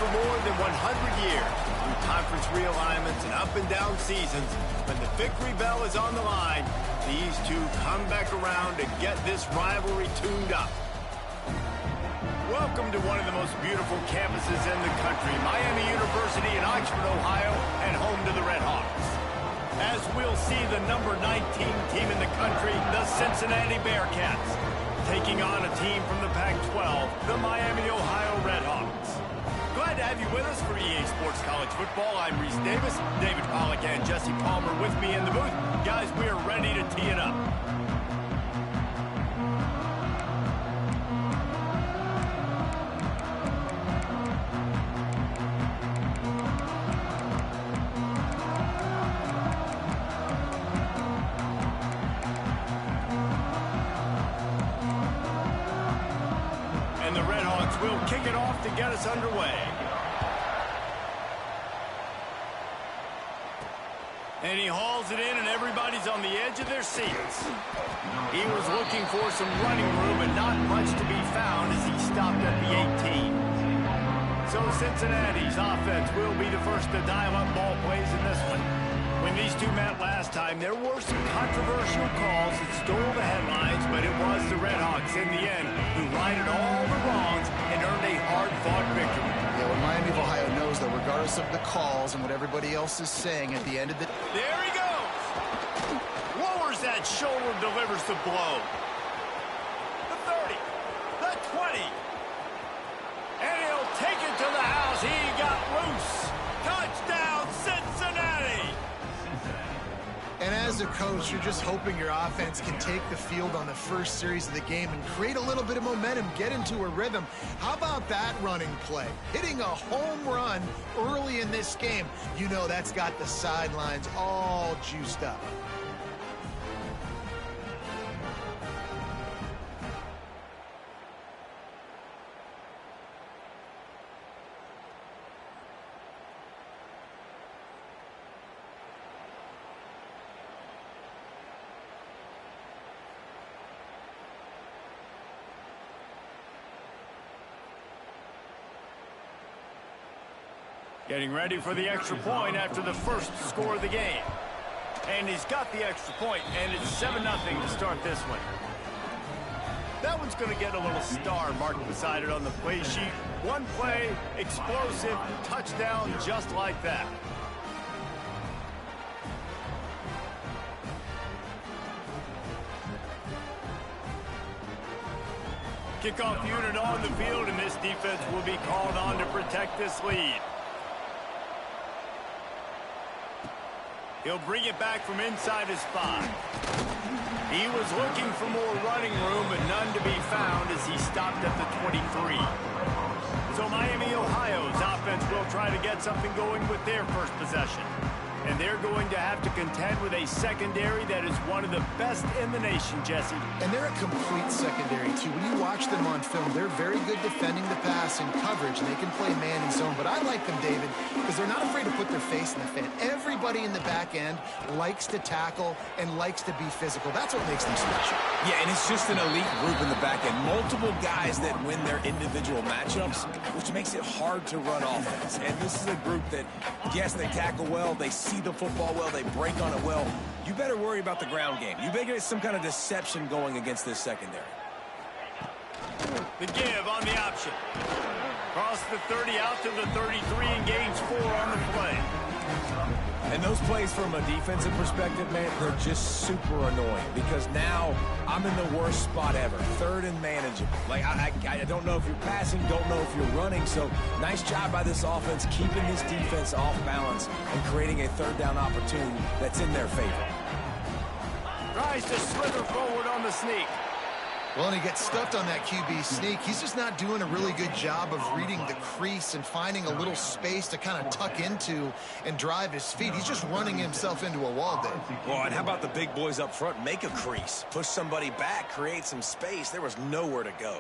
for more than 100 years, through conference realignments and up and down seasons, when the victory bell is on the line, these two come back around to get this rivalry tuned up. Welcome to one of the most beautiful campuses in the country, Miami University in Oxford, Ohio, and home to the Red Hawks. As we'll see the number 19 team in the country, the Cincinnati BearCats, taking on a team from the Pac-12, the Miami, Ohio Red Hawks. Glad to have you with us for EA Sports College Football. I'm Reese Davis, David Pollack and Jesse Palmer with me in the booth. Guys, we are ready to tee it up. And the Red Hawks will kick it off to get us underway. And he hauls it in, and everybody's on the edge of their seats. He was looking for some running room, but not much to be found as he stopped at the 18. So Cincinnati's offense will be the first to dial up ball plays in this one. When these two met last time, there were some controversial calls that stole the headlines, but it was the Red Hawks in the end who righted all the wrongs and earned a hard-fought victory. Yeah, well, Miami of Ohio knows that regardless of the calls and what everybody else is saying at the end of the... There he goes! Lowers that shoulder, delivers the blow. The 30, the 20. And he'll take it to the house. He got loose. Touchdown, Cincinnati! And as a coach, you're just hoping your offense can take the field on the first series of the game and create a little bit of momentum, get into a rhythm. How about that running play? Hitting a home run early in this game. You know that's got the sidelines all juiced up. Getting ready for the extra point after the first score of the game. And he's got the extra point, and it's 7-0 to start this one. That one's going to get a little star marked beside it on the play sheet. One play, explosive, touchdown, just like that. Kickoff unit on the field, and this defense will be called on to protect this lead. He'll bring it back from inside his 5. He was looking for more running room, but none to be found as he stopped at the 23. So Miami, Ohio's offense will try to get something going with their first possession. And they're going to have to contend with a secondary that is one of the best in the nation, Jesse. And they're a complete secondary, too. When you watch them on film, they're very good defending the pass and coverage, and they can play man and zone. But I like them, David, because they're not afraid to put their face in the fan. Everybody in the back end likes to tackle and likes to be physical. That's what makes them special. Yeah, and it's just an elite group in the back end. Multiple guys that win their individual matchups, which makes it hard to run offense. And this is a group that, yes, they tackle well, they see the football well, they break on it well. You better worry about the ground game. You better get some kind of deception going against this secondary. The give on the option. Cross the 30 out to the 33 and gains 4 on the play. And those plays from a defensive perspective, man, they're just super annoying because now I'm in the worst spot ever. Third and manageable. Like, I don't know if you're passing, don't know if you're running. So nice job by this offense keeping this defense off balance and creating a third down opportunity that's in their favor. Tries to slither forward on the sneak. Well, and he gets stuffed on that QB sneak. He's just not doing a really good job of reading the crease and finding a little space to kind of tuck into and drive his feet. He's just running himself into a wall there. Well, and how about the big boys up front? Make a crease. Push somebody back. Create some space. There was nowhere to go.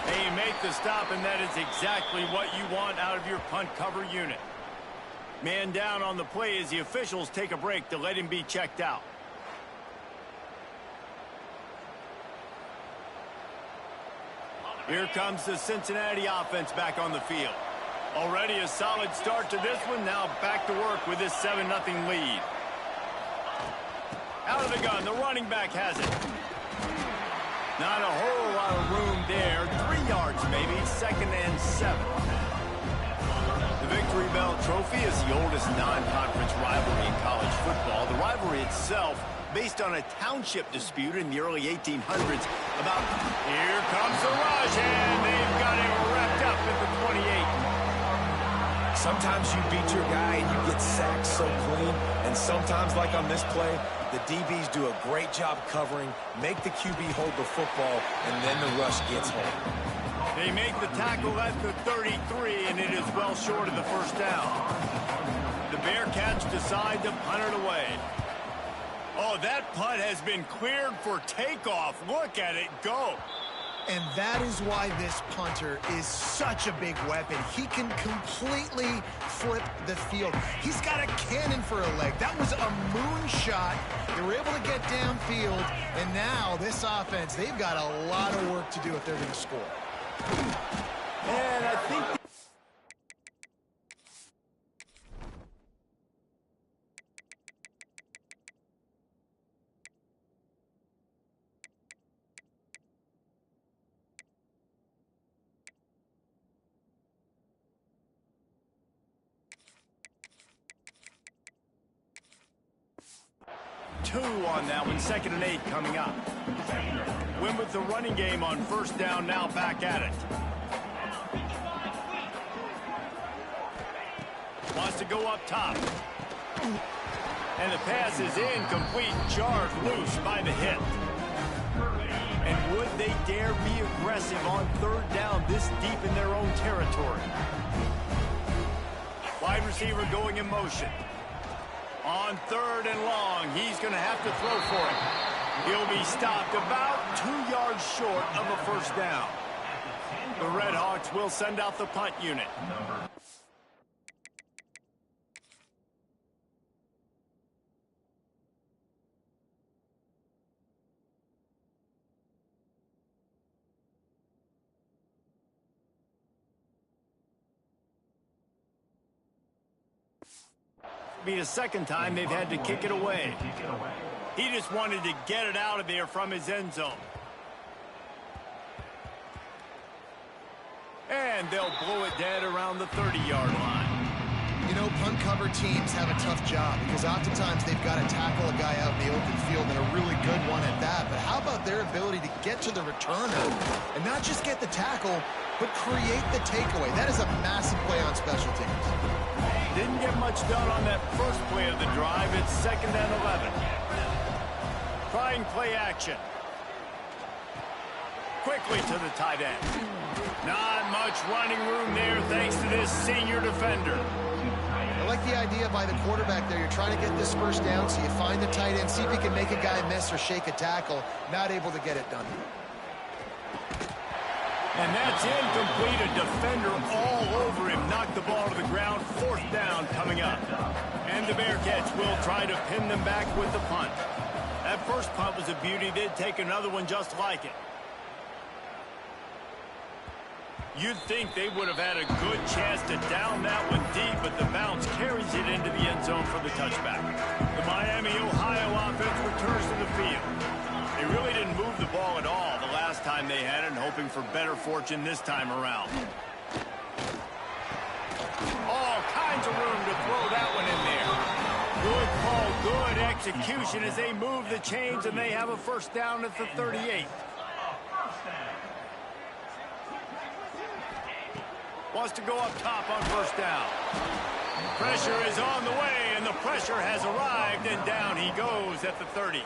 Hey, you make the stop, and that is exactly what you want out of your punt cover unit. Man down on the play as the officials take a break to let him be checked out. Here comes the Cincinnati offense back on the field. Already a solid start to this one. Now back to work with this 7-0 lead. Out of the gun, the running back has it. Not a whole lot of room there. 3 yards maybe, 2nd and 7. The Victory Bell Trophy is the oldest non-conference rivalry in college football. The rivalry itself based on a township dispute in the early 1800s about, here comes the rush, and they've got him wrapped up at the 28. Sometimes you beat your guy and you get sacked so clean, and sometimes, like on this play, the DBs do a great job covering, make the QB hold the football, and then the rush gets home. They make the tackle at the 33, and it is well short of the first down. The Bearcats decide to punt it away. Oh, that punt has been cleared for takeoff. Look at it go. And that is why this punter is such a big weapon. He can completely flip the field. He's got a cannon for a leg. That was a moonshot. They were able to get downfield, and now this offense, they've got a lot of work to do if they're going to score. And I think... Two on that one, 2nd and 8 coming up. Win with the running game on first down, now back at it. Wants to go up top. And the pass is incomplete, jarred loose by the hit. And would they dare be aggressive on 3rd down this deep in their own territory? Wide receiver going in motion. On 3rd and long, he's going to have to throw for it. He'll be stopped about 2 yards short of a first down. The Red Hawks will send out the punt unit. Be the 2nd time they've had to kick it away. He just wanted to get it out of there from his end zone. And they'll blow it dead around the 30-yard line. You know, punt cover teams have a tough job because oftentimes they've got to tackle a guy out in the open field, and a really good one at that. But how about their ability to get to the returner and not just get the tackle, but create the takeaway? That is a massive play on special teams. Didn't get much done on that first play of the drive. It's 2nd and 11. Trying play action. Quickly to the tight end. Not much running room there thanks to this senior defender. I like the idea by the quarterback there. You're trying to get this first down, so you find the tight end, see if he can make a guy miss or shake a tackle. Not able to get it done. And that's incomplete. A defender all over him. Knocked the ball to the ground. 4th down coming up. And the Bearcats will try to pin them back with the punt. That first punt was a beauty. They'd take another one just like it. You'd think they would have had a good chance to down that one deep, but the bounce carries it into the end zone for the touchback. The Miami, Ohio offense returns to the field. They really didn't move the ball at all the last time they had it, and hoping for better fortune this time around. All kinds of room to throw that one in there. Good call, good execution as they move the chains, and they have a first down at the 38. Wants to go up top on first down. Pressure is on the way, and the pressure has arrived, and down he goes at the 30.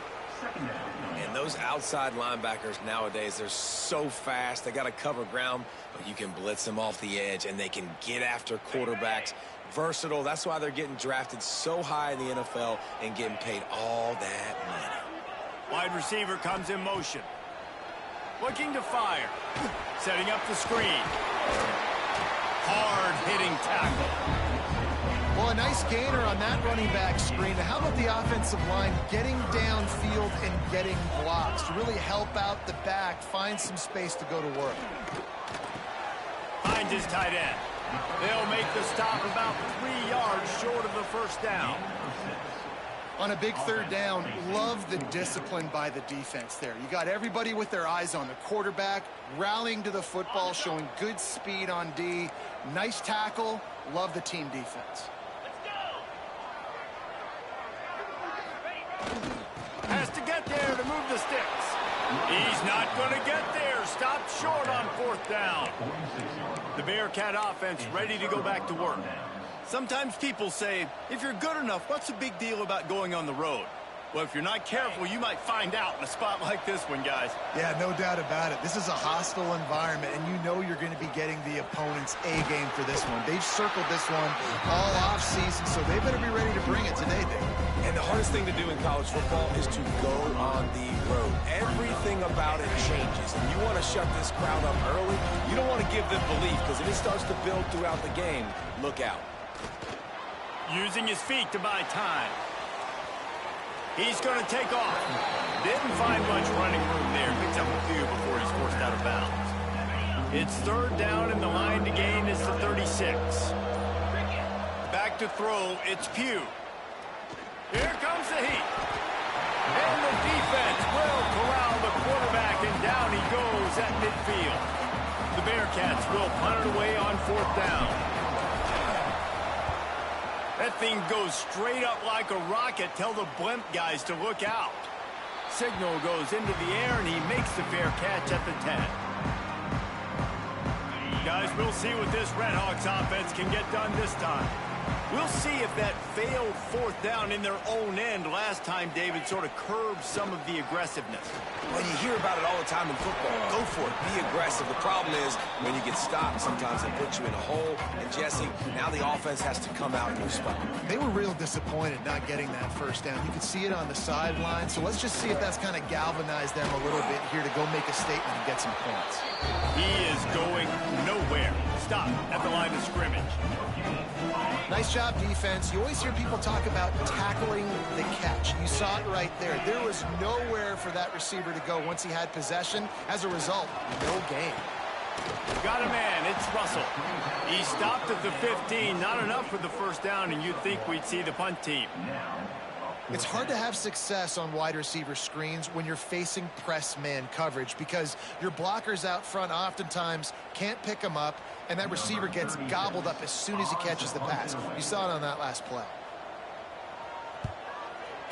And those outside linebackers nowadays, they're so fast. They got to cover ground, but you can blitz them off the edge, and they can get after quarterbacks. Versatile. That's why they're getting drafted so high in the NFL and getting paid all that money. Wide receiver comes in motion. Looking to fire. Setting up the screen. Hard-hitting tackle. Well, a nice gainer on that running back screen. How about the offensive line getting downfield and getting blocks to really help out the back, find some space to go to work? finds his tight end. They'll make the stop about 3 yards short of the first down. On a big third down, love the discipline by the defense there. You got everybody with their eyes on the quarterback, rallying to the football, showing good speed on D. Nice tackle. Love the team defense. Has to get there to move the sticks. He's not going to get there. Stopped short on fourth down. The Bearcat offense ready to go back to work. Sometimes people say, if you're good enough, what's the big deal about going on the road? Well, if you're not careful, you might find out in a spot like this one, guys. Yeah, no doubt about it. This is a hostile environment, and you know you're going to be getting the opponent's A game for this one. They've circled this one all offseason, so they better be ready to bring it today, Dave. And the hardest thing to do in college football is to go on the road. Everything about it changes, and you want to shut this crowd up early. You don't want to give them belief, because if it starts to build throughout the game, look out. Using his feet to buy time. He's going to take off. Didn't find much running room there. Picks up a few before he's forced out of bounds. It's third down, and the line to gain is the 36. Back to throw, it's Pugh. Here comes the heat. And the defense will corral the quarterback, and down he goes at midfield. The Bearcats will punt it away on fourth down. That thing goes straight up like a rocket. Tell the blimp guys to look out. Signal goes into the air, and he makes the fair catch at the 10. Guys, we'll see what this Redhawks offense can get done this time. We'll see if that failed fourth down in their own end last time, David, sort of curbed some of the aggressiveness. Well, you hear about it all the time in football. Go for it. Be aggressive. The problem is when you get stopped, sometimes they put you in a hole. And, Jesse, now the offense has to come out and respond. They were real disappointed not getting that first down. You could see it on the sideline. So let's just see if that's kind of galvanized them a little bit here to go make a statement and get some points. He is going nowhere. Stop at the line of scrimmage. Nice job, defense. You always hear people talk about tackling the catch. You saw it right there. There was nowhere for that receiver to go once he had possession. As a result, no gain. Got a man. It's Russell. He stopped at the 15. Not enough for the first down, and you'd think we'd see the punt team. It's hard to have success on wide receiver screens when you're facing press man coverage because your blockers out front oftentimes can't pick them up, and that receiver gets gobbled up as soon as he catches the pass. You saw it on that last play.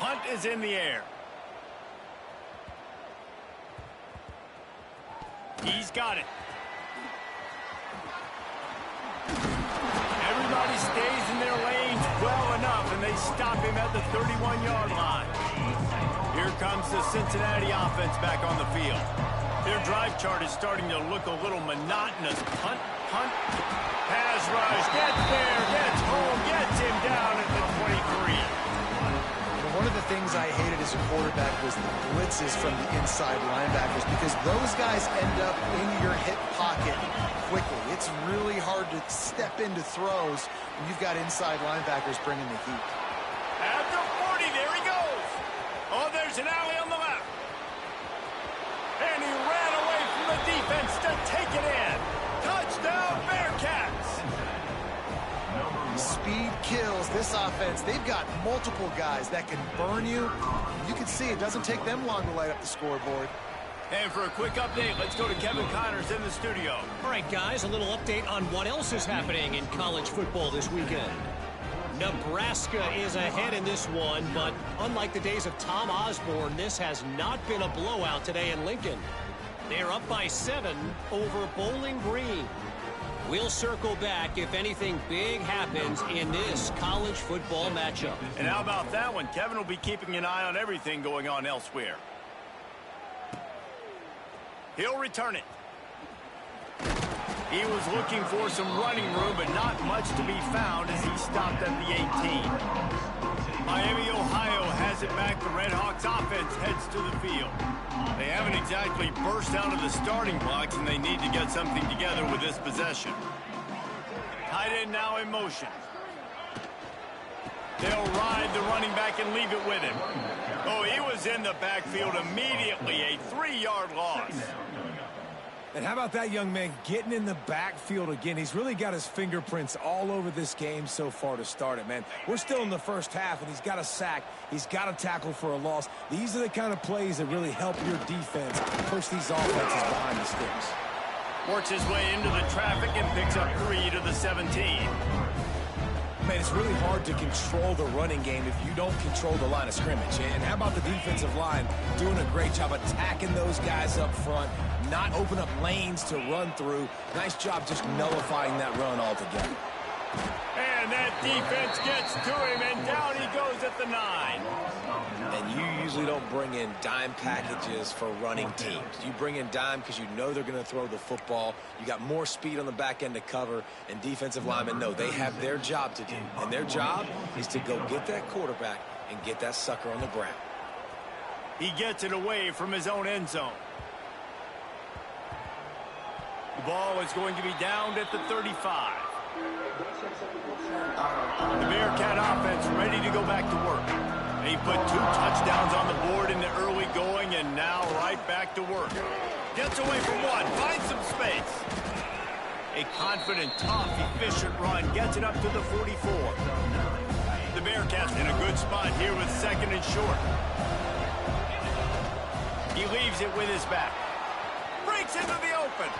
Punt is in the air. He's got it. Everybody stays in their lanes well enough, and they stop him at the 31-yard line. Here comes the Cincinnati offense back on the field. Their drive chart is starting to look a little monotonous. Punt, punt, pass rush, gets there, gets home, gets him down at the 23. One of the things I hated as a quarterback was the blitzes from the inside linebackers because those guys end up in your hip pocket quickly. It's really hard to step into throws when you've got inside linebackers bringing the heat. At the 40, there he goes. Oh, there's an alley on the left. And he ran away from the defense to take it in. Touchdown, Bearcats. Speed kills this offense. They've got multiple guys that can burn you. You can see it doesn't take them long to light up the scoreboard. And for a quick update, let's go to Kevin Connors in the studio. All right, guys, a little update on what else is happening in college football this weekend. Nebraska is ahead in this one, but unlike the days of Tom Osborne, this has not been a blowout today in Lincoln. They're up by 7 over Bowling Green. We'll circle back if anything big happens in this college football matchup. And how about that one? Kevin will be keeping an eye on everything going on elsewhere. He'll return it. He was looking for some running room, but not much to be found as he stopped at the 18. Miami, Ohio has it back. The Redhawks offense heads to the field. They haven't exactly burst out of the starting blocks, and they need to get something together with this possession. Tight end now in motion. They'll ride the running back and leave it with him. Oh, he was in the backfield immediately. A 3-yard loss. And how about that young man getting in the backfield again? He's really got his fingerprints all over this game so far to start it, man. We're still in the first half, and he's got a sack. He's got a tackle for a loss. These are the kind of plays that really help your defense push these offenses behind the sticks. Works his way into the traffic and picks up 3 to the 17. Man, it's really hard to control the running game if you don't control the line of scrimmage. And how about the defensive line doing a great job attacking those guys up front, not open up lanes to run through. Nice job just nullifying that run altogether. And that defense gets to him, and down he goes at the 9. And you usually don't bring in dime packages for running teams. You bring in dime because you know they're going to throw the football. You got more speed on the back end to cover, and defensive linemen know they have their job to do. And their job is to go get that quarterback and get that sucker on the ground. He gets it away from his own end zone. The ball is going to be downed at the 35. The Bearcat offense ready to go back to work. They put 2 touchdowns on the board in the early going, and now right back to work. Gets away from 1, finds some space. A confident, tough, efficient run gets it up to the 44. The Bearcats in a good spot here with 2nd and short. He leaves it with his back. Breaks into the open.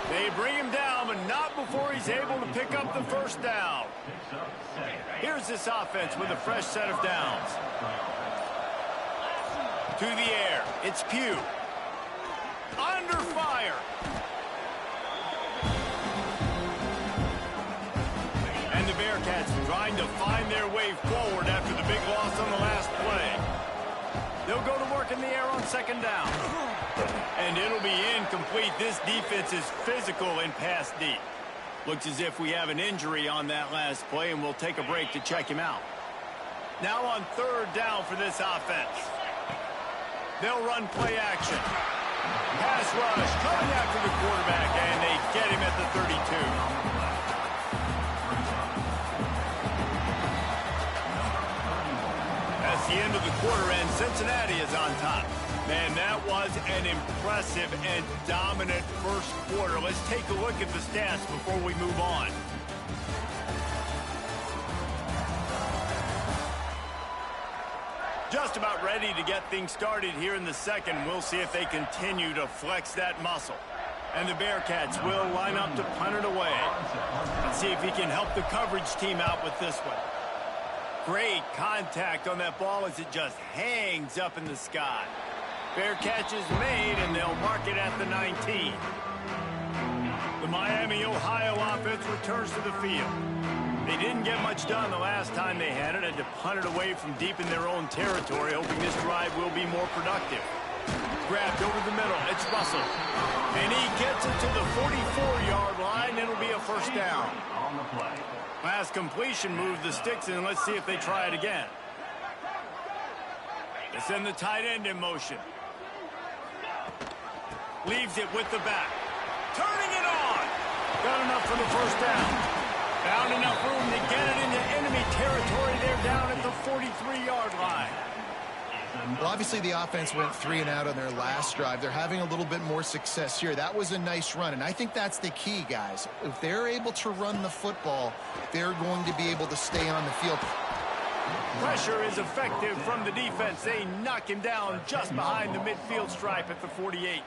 They bring him down, but not before he's able to pick up the first down. Here's this offense with a fresh set of downs. To the air, it's Pugh. Under fire. And the Bearcats trying to find their way forward after the big loss on the last play. They'll go to work in the air on 2nd down. And it'll be incomplete. This defense is physical and pass deep. Looks as if we have an injury on that last play, and we'll take a break to check him out. Now on 3rd down for this offense. They'll run play action. Pass rush coming after the quarterback, and they get him at the 32. The end of the quarter, and Cincinnati is on top. Man, that was an impressive and dominant first quarter. Let's take a look at the stats before we move on. Just about ready to get things started here in the second. We'll see if they continue to flex that muscle. And the Bearcats will line up to punt it away. Let's see if he can help the coverage team out with this one. Great contact on that ball as it just hangs up in the sky. Fair catch is made, and they'll mark it at the 19. The Miami, Ohio offense returns to the field. They didn't get much done the last time they had it. Had to punt it away from deep in their own territory, hoping this drive will be more productive. Grabbed over the middle. It's Russell. And he gets it to the 44-yard line. It'll be a first down. Last completion moved the sticks in. Let's see if they try it again. They send the tight end in motion. Leaves it with the back. Turning it on. Got enough for the first down. Found enough room to get it into enemy territory. They're down at the 43-yard line. Well, obviously the offense went 3 and out on their last drive. They're having a little bit more success here. That was a nice run, and I think that's the key, guys. If they're able to run the football, they're going to be able to stay on the field. Pressure is effective from the defense. They knock him down just behind the midfield stripe at the 48.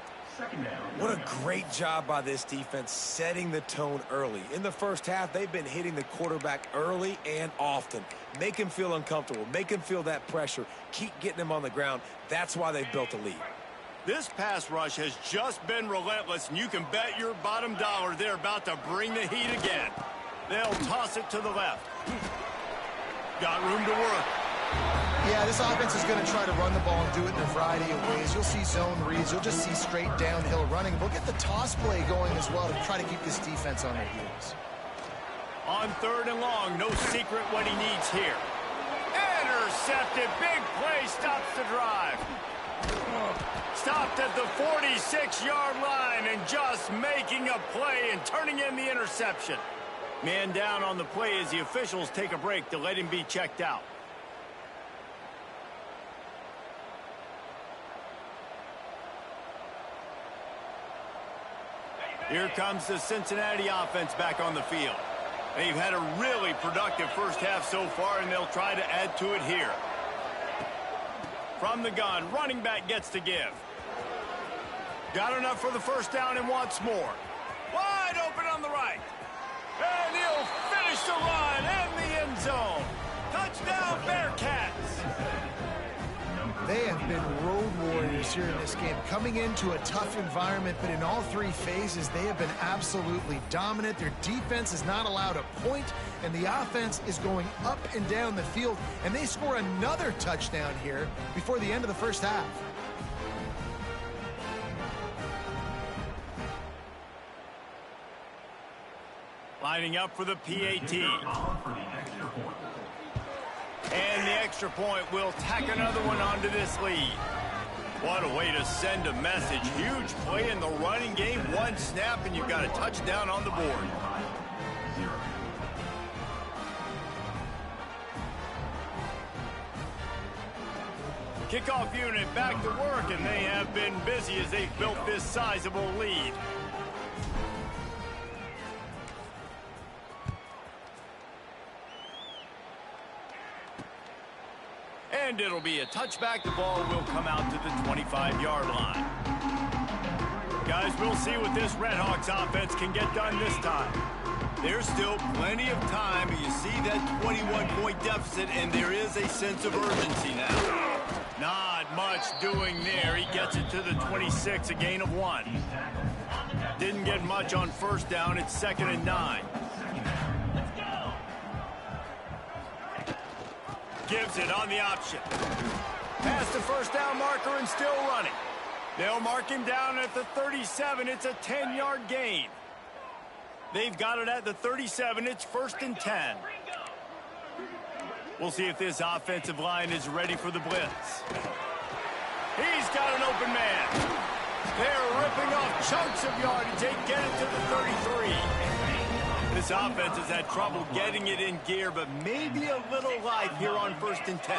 What a great job by this defense setting the tone early. In the first half, they've been hitting the quarterback early and often. Make him feel uncomfortable. Make him feel that pressure. Keep getting him on the ground. That's why they've built a lead. This pass rush has just been relentless, and you can bet your bottom dollar they're about to bring the heat again. They'll toss it to the left. Got room to work. Yeah, this offense is going to try to run the ball and do it in a variety of ways. You'll see zone reads. You'll just see straight downhill running. We'll get the toss play going as well to try to keep this defense on their heels. On 3rd and long, no secret what he needs here. Intercepted. Big play stops the drive. Stopped at the 46-yard line and just making a play and turning in the interception. Man down on the play as the officials take a break to let him be checked out. Here comes the Cincinnati offense back on the field. They've had a really productive first half so far, and they'll try to add to it here. From the gun, running back gets to give. Got enough for the first down and wants more. Wide open on the right. And he'll finish the run in the end zone. Touchdown, Bearcats. They have been road warriors here in this game, coming into a tough environment, but in all three phases, they have been absolutely dominant. Their defense is not allowed a point, and the offense is going up and down the field, and they score another touchdown here before the end of the first half. Lining up for the PAT. And the extra point will tack another one onto this lead. What a way to send a message. Huge play in the running game. One snap, and you've got a touchdown on the board. Kickoff unit back to work, and they have been busy as they've built this sizable lead. And it'll be a touchback. The ball will come out to the 25-yard line. Guys, we'll see what this Redhawks offense can get done this time. There's still plenty of time, but you see that 21-point deficit, and there is a sense of urgency now. Not much doing there. He gets it to the 26, a gain of 1. Didn't get much on first down. It's 2nd and 9. Gives it on the option. Past the first down marker and still running. They'll mark him down at the 37. It's a 10-yard gain. They've got it at the 37. It's 1st and 10. We'll see if this offensive line is ready for the blitz. He's got an open man. They're ripping off chunks of yardage. They get it to the 33. This offense has had trouble getting it in gear, but maybe a little life here on 1st and 10.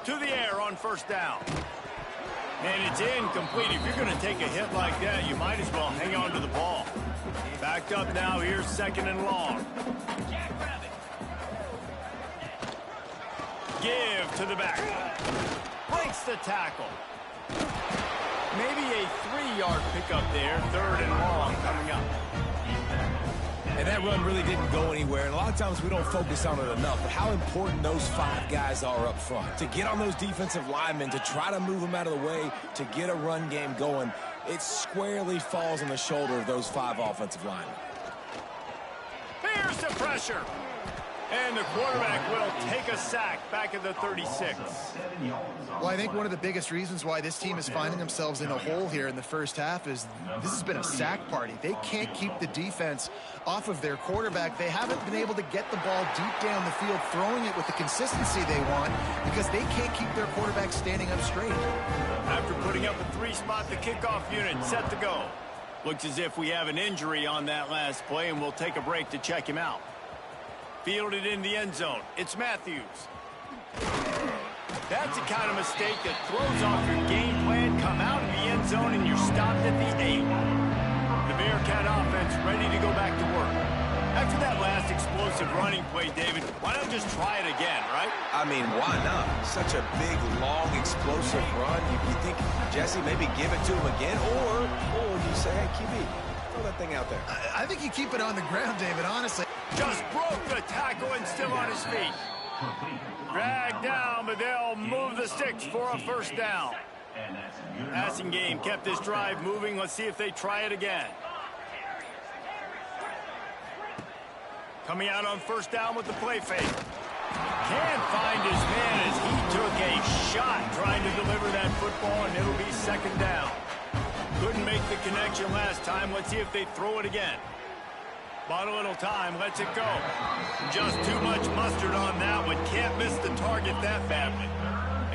To the air on first down. And it's incomplete. If you're going to take a hit like that, you might as well hang on to the ball. Backed up now. Here's 2nd and long. Give to the back. Breaks the tackle. Maybe a 3-yard pickup there. 3rd and long coming up. And that run really didn't go anywhere. And a lot of times we don't focus on it enough. But how important those 5 guys are up front. To get on those defensive linemen, to try to move them out of the way, to get a run game going, it squarely falls on the shoulder of those 5 offensive linemen. Here's the pressure. And the quarterback will take a sack back at the 36. Well, I think one of the biggest reasons why this team is finding themselves in a hole here in the first half is this has been a sack party. They can't keep the defense off of their quarterback. They haven't been able to get the ball deep down the field, throwing it with the consistency they want because they can't keep their quarterback standing up straight. After putting up a 3-spot, the kickoff unit set to go. Looks as if we have an injury on that last play, and we'll take a break to check him out. Fielded in the end zone. It's Matthews. That's the kind of mistake that throws off your game plan. Come out of the end zone and you're stopped at the 8. The Bearcat offense ready to go back to work. After that last explosive running play, David, why not just try it again, right? I mean, why not? Such a big, long, explosive run. You think, Jesse, maybe give it to him again? Or you say, hey, QB, throw that thing out there. I think you keep it on the ground, David, honestly. Just broke the tackle and still on his feet. Dragged down, but they'll move the sticks for a first down. Passing game kept this drive moving. Let's see if they try it again. Coming out on first down with the play fake. Can't find his man as he took a shot trying to deliver that football, and it'll be 2nd down. Couldn't make the connection last time. Let's see if they throw it again. Bought a little time, lets it go. Just too much mustard on that one. Can't miss the target that badly.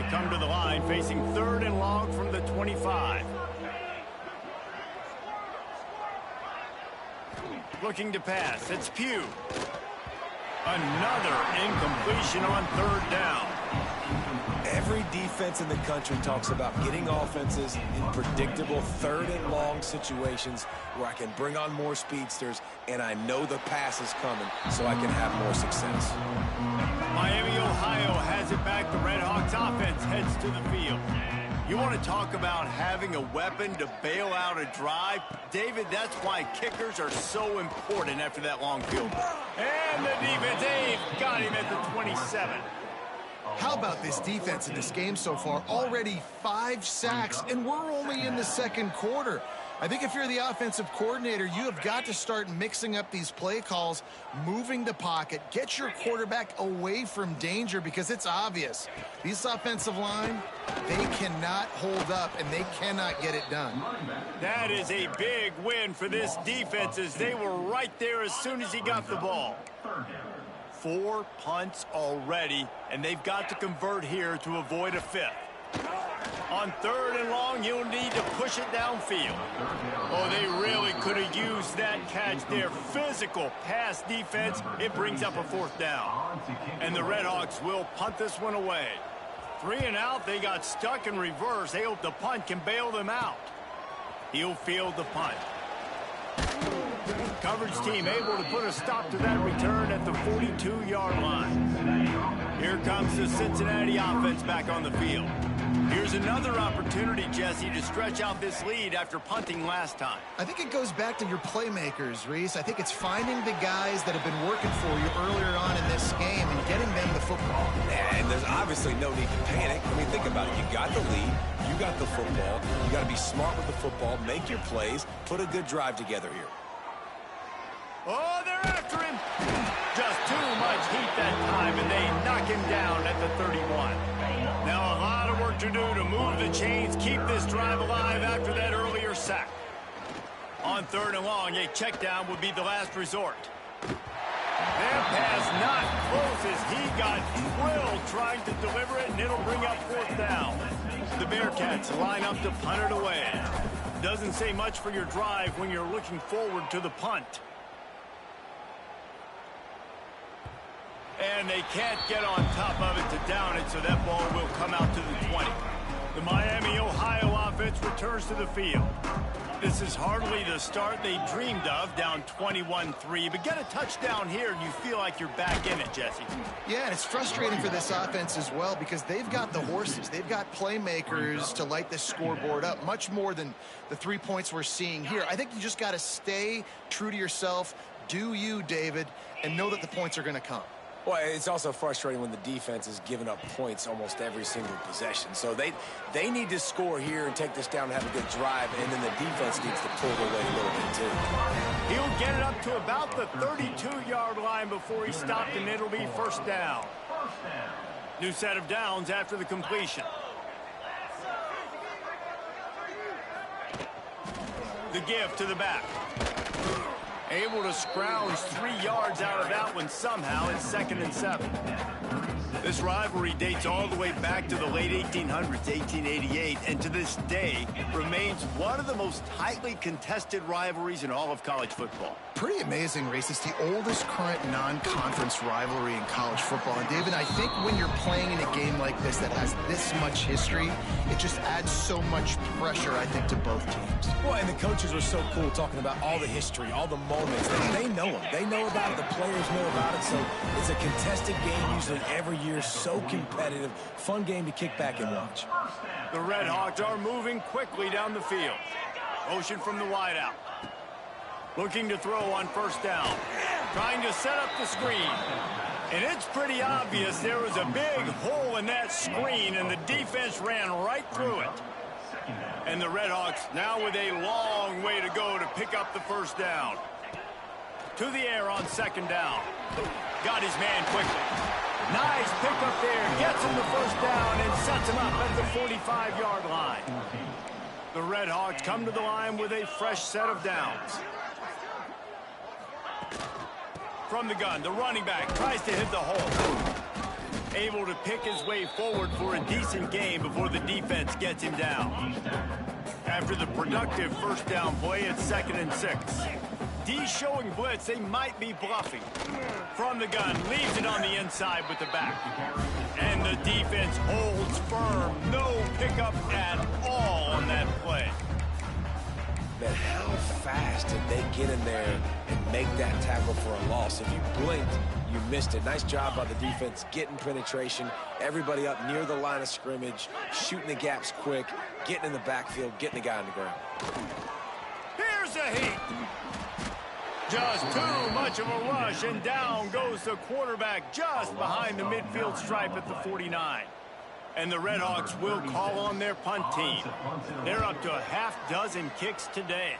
They come to the line facing 3rd and long from the 25. Looking to pass. It's Pugh. Another incompletion on 3rd down. Every defense in the country talks about getting offenses in predictable third and long situations where I can bring on more speedsters and I know the pass is coming so I can have more success. Miami, Ohio has it back. The Red Hawks offense heads to the field. You want to talk about having a weapon to bail out a drive? David, that's why kickers are so important after that long field goal. And the defense, Dave, got him at the 27. How about this defense in this game so far? Already 5 sacks, and we're only in the second quarter. I think if you're the offensive coordinator, you have got to start mixing up these play calls, moving the pocket, get your quarterback away from danger, because it's obvious. These offensive line, they cannot hold up, and they cannot get it done. That is a big win for this defense, as they were right there as soon as he got the ball. 4 punts already, and they've got to convert here to avoid a 5th. On 3rd and long, you'll need to push it downfield. Oh, they really could have used that catch there. Physical pass defense. It brings up a 4th down. And the Red Hawks will punt this one away. 3 and out, they got stuck in reverse. They hope the punt can bail them out. He'll field the punt. Coverage team able to put a stop to that return at the 42-yard line. Here comes the Cincinnati offense back on the field. Here's another opportunity, Jesse, to stretch out this lead after punting last time. I think it goes back to your playmakers, Reese. I think it's finding the guys that have been working for you earlier on in this game and getting them the football. And there's obviously no need to panic. I mean, think about it. You got the lead. You got the football. You got to be smart with the football. Make your plays. Put a good drive together here. Oh, they're after him. Just too much heat that time, and they knock him down at the 31. Now a lot of work to do to move the chains, keep this drive alive after that earlier sack. On 3rd and long, a check down would be the last resort. That pass not close as he got drilled trying to deliver it, and it'll bring up 4th down. The Bearcats line up to punt it away. Doesn't say much for your drive when you're looking forward to the punt. And they can't get on top of it to down it, so that ball will come out to the 20. The Miami, Ohio offense returns to the field. This is hardly the start they dreamed of, down 21-3. But get a touchdown here, and you feel like you're back in it, Jesse. Yeah, and it's frustrating for this offense as well, because they've got the horses. They've got playmakers to light this scoreboard up, much more than the 3 points we're seeing here. I think you just got to stay true to yourself, do you, David, and know that the points are going to come. Well, it's also frustrating when the defense is giving up points almost every single possession. So they need to score here and take this down and have a good drive, and then the defense needs to pull their weight a little bit too. He'll get it up to about the 32-yard line before he stopped, and it'll be 1st down. New set of downs after the completion. The give to the back. Able to scrounge 3 yards out of that one somehow. It's 2nd and 7. This rivalry dates all the way back to the late 1800s, 1888, and to this day remains one of the most tightly contested rivalries in all of college football. Pretty amazing, Reese. It's the oldest current non-conference rivalry in college football. And, David, I think when you're playing in a game like this that has this much history, it just adds so much pressure, I think, to both teams. Well, and the coaches are so cool talking about all the history, all the moments. They know them. They know about it. The players know about it. So it's a contested game usually every year. So competitive. Fun game to kick back and watch. The Red Hawks are moving quickly down the field. Motion from the wideout. Looking to throw on 1st down. Trying to set up the screen. And it's pretty obvious there was a big hole in that screen, and the defense ran right through it. And the Red Hawks now with a long way to go to pick up the 1st down. To the air on 2nd down. Got his man quickly. Nice pickup there. Gets him the 1st down and sets him up at the 45-yard line. The Red Hawks come to the line with a fresh set of downs. From the gun, the running back tries to hit the hole. Able to pick his way forward for a decent game before the defense gets him down. After the productive 1st down play, it's 2nd and 6. D showing blitz, they might be bluffing. From the gun, leaves it on the inside with the back. And the defense holds firm. No pickup at all on that play. Man, how fast did they get in there and make that tackle for a loss? If you blinked, you missed it. Nice job by the defense getting penetration. Everybody up near the line of scrimmage, shooting the gaps quick, getting in the backfield, getting the guy on the ground. Here's a heat. Just too much of a rush, and down goes the quarterback just behind the midfield stripe at the 49. And the Redhawks will call on their punt team. They're up to a half-dozen kicks today.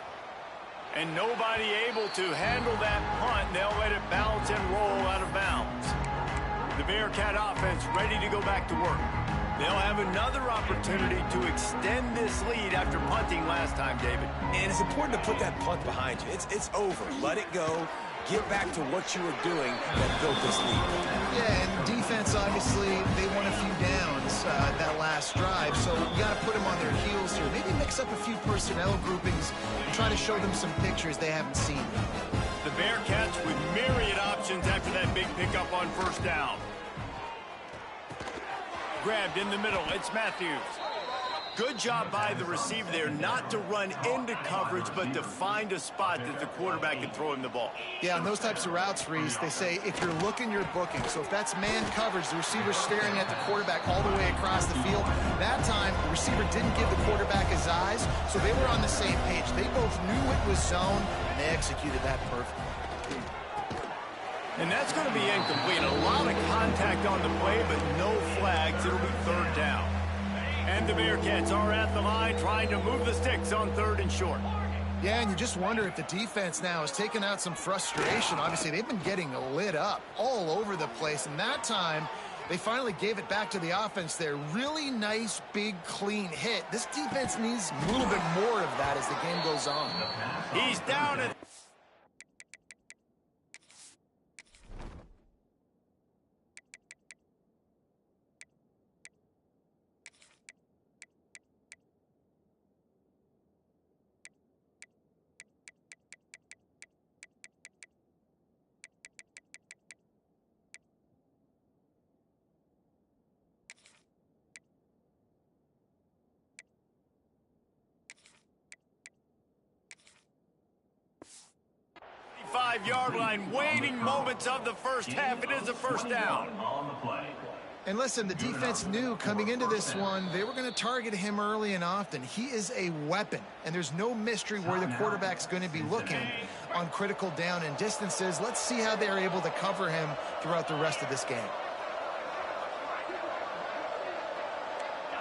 And nobody able to handle that punt. They'll let it bounce and roll out of bounds. The Bearcat offense ready to go back to work. They'll have another opportunity to extend this lead after punting last time, David. And it's important to put that punt behind you. It's over. Let it go. Get back to what you were doing that built this lead. Yeah, and defense, obviously, they won a few downs that last drive, so you got to put them on their heels here. Maybe mix up a few personnel groupings and try to show them some pictures they haven't seen. The Bearcats with myriad options after that big pickup on first down. Grabbed in the middle, it's Matthews. Good job by the receiver there not to run into coverage, but to find a spot that the quarterback can throw him the ball. Yeah, on those types of routes, Reese, they say if you're looking, you're booking. So if that's man coverage, the receiver's staring at the quarterback all the way across the field. That time, the receiver didn't give the quarterback his eyes, so they were on the same page. They both knew it was zone, and they executed that perfectly. And that's going to be incomplete. A lot of contact on the play, but no flags. It'll be third down. And the Bearcats are at the line trying to move the sticks on third and short. Yeah, and you just wonder if the defense now is taking out some frustration. Obviously, they've been getting lit up all over the place. And that time, they finally gave it back to the offense there. Really nice, big, clean hit. This defense needs a little bit more of that as the game goes on. He's down at... Five-yard line, waiting moments of the first half. It is a first down. And listen, the defense knew coming into this one, they were going to target him early and often. He is a weapon, and there's no mystery where the quarterback's going to be looking on critical down and distances. Let's see how they're able to cover him throughout the rest of this game.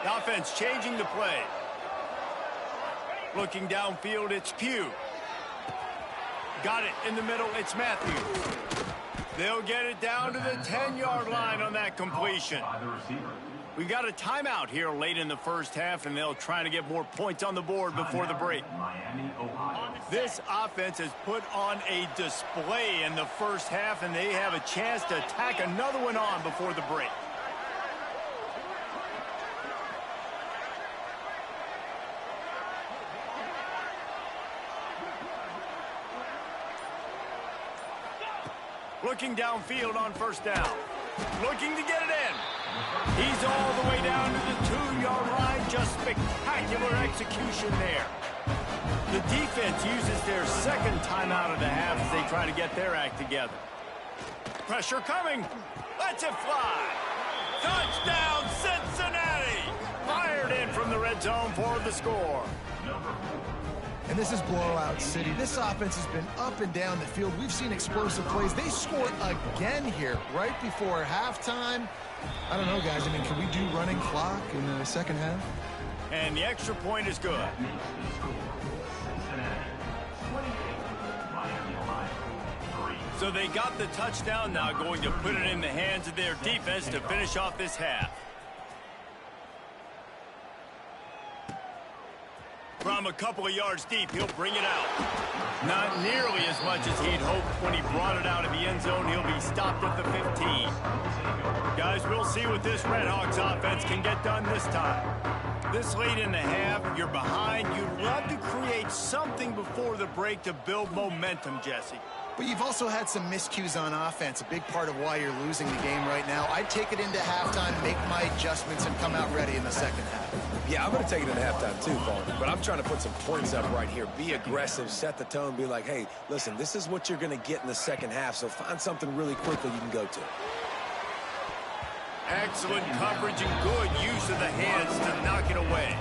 The offense changing the play. Looking downfield, it's Pugh. Got it in the middle, it's Matthews. They'll get it down to the 10-yard line on that completion. We got a timeout here late in the first half, and they'll try to get more points on the board before the break. This offense has put on a display in the first half, and they have a chance to tack another one on before the break. Looking downfield on first down. Looking to get it in. He's all the way down to the 2-yard line. Just spectacular execution there. The defense uses their second timeout of the half as they try to get their act together. Pressure coming. Lets it fly. Touchdown, Cincinnati. Fired in from the red zone for the score. And this is blowout city. This offense has been up and down the field. We've seen explosive plays. They score again here right before halftime. I don't know, guys. I mean, can we do running clock in the second half? And the extra point is good. So they got the touchdown, now going to put it in the hands of their defense to finish off this half. From a couple of yards deep, he'll bring it out. Not nearly as much as he'd hoped when he brought it out of the end zone. He'll be stopped at the 15. Guys, we'll see what this Redhawks offense can get done this time. This late in the half, you're behind. You'd love to create something before the break to build momentum, Jesse. But you've also had some miscues on offense, a big part of why you're losing the game right now. I'd take it into halftime, make my adjustments, and come out ready in the second half. Yeah, I'm going to take it into halftime too, Paul. But I'm trying to put some points up right here. Be aggressive, set the tone, be like, hey, listen, this is what you're going to get in the second half, so find something really quickly you can go to. Excellent coverage and good use of the hands to knock it away.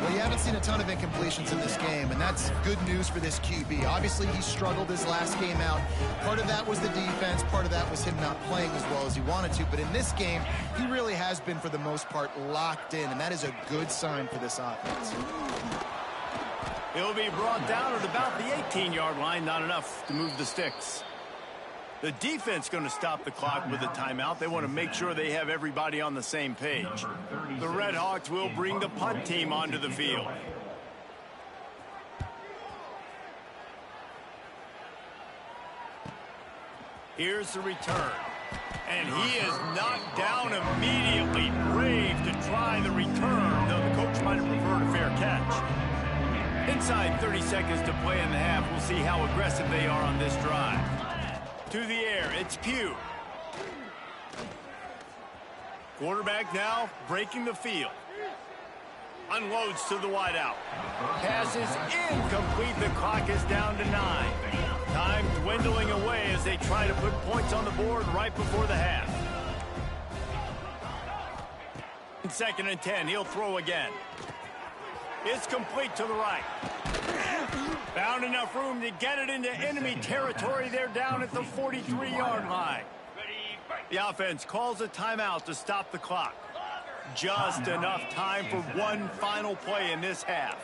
Well, you haven't seen a ton of incompletions in this game, and that's good news for this QB. Obviously, he struggled his last game out. Part of that was the defense. Part of that was him not playing as well as he wanted to. But in this game, he really has been, for the most part, locked in, and that is a good sign for this offense. He'll be brought down at about the 18-yard line. Not enough to move the sticks. The defense going to stop the clock with a timeout. They want to make sure they have everybody on the same page. The Red Hawks will bring the punt team onto the field. Here's the return. And he is knocked down immediately. Brave to try the return, though the coach might have preferred a fair catch. Inside 30 seconds to play in the half. We'll see how aggressive they are on this drive. To the air, it's Pugh. Quarterback now breaking the field. Unloads to the wideout. Pass is incomplete. The clock is down to 9. Time dwindling away as they try to put points on the board right before the half. 2nd and 10, he'll throw again. It's complete to the right. Found enough room to get it into enemy territory. They're down at the 43-yard line. The offense calls a timeout to stop the clock. Just enough time for one final play in this half.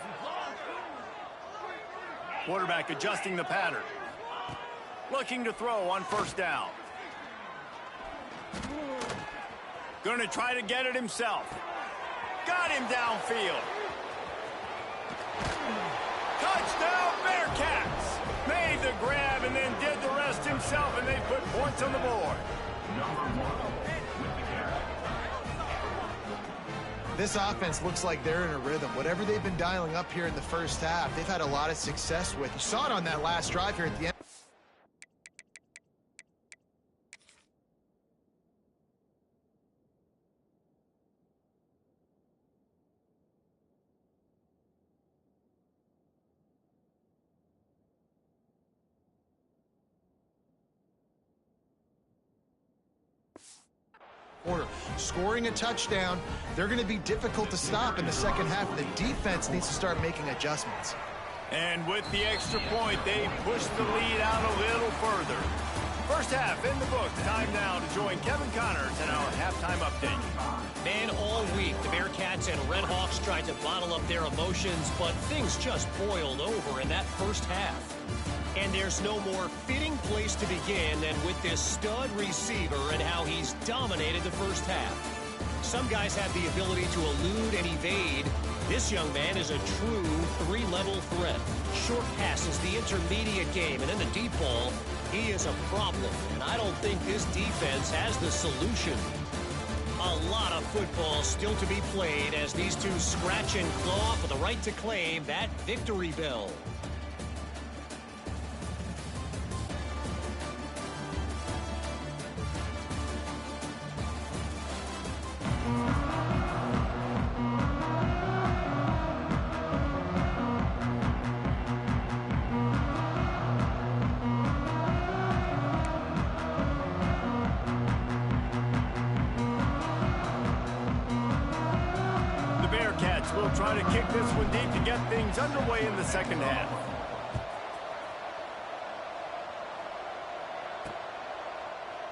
Quarterback adjusting the pattern. Looking to throw on 1st down. Going to try to get it himself. Got him downfield. Touchdown, Bearcats! Made the grab and then did the rest himself, and they put points on the board. This offense looks like they're in a rhythm. Whatever they've been dialing up here in the first half, they've had a lot of success with. You saw it on that last drive here at the end. Scoring a touchdown, they're going to be difficult to stop in the second half. The defense needs to start making adjustments. And with the extra point, they push the lead out a little further. First half in the books. Time now to join Kevin Connors in our halftime update. Man, all week, the Bearcats and Red Hawks tried to bottle up their emotions, but things just boiled over in that first half. And there's no more fitting place to begin than with this stud receiver and how he's dominated the first half. Some guys have the ability to elude and evade. This young man is a true three-level threat. Short passes, the intermediate game, and then the deep ball. He is a problem, and I don't think this defense has the solution. A lot of football still to be played as these two scratch and claw for the right to claim that victory bell. Will try to kick this one deep to get things underway in the second half.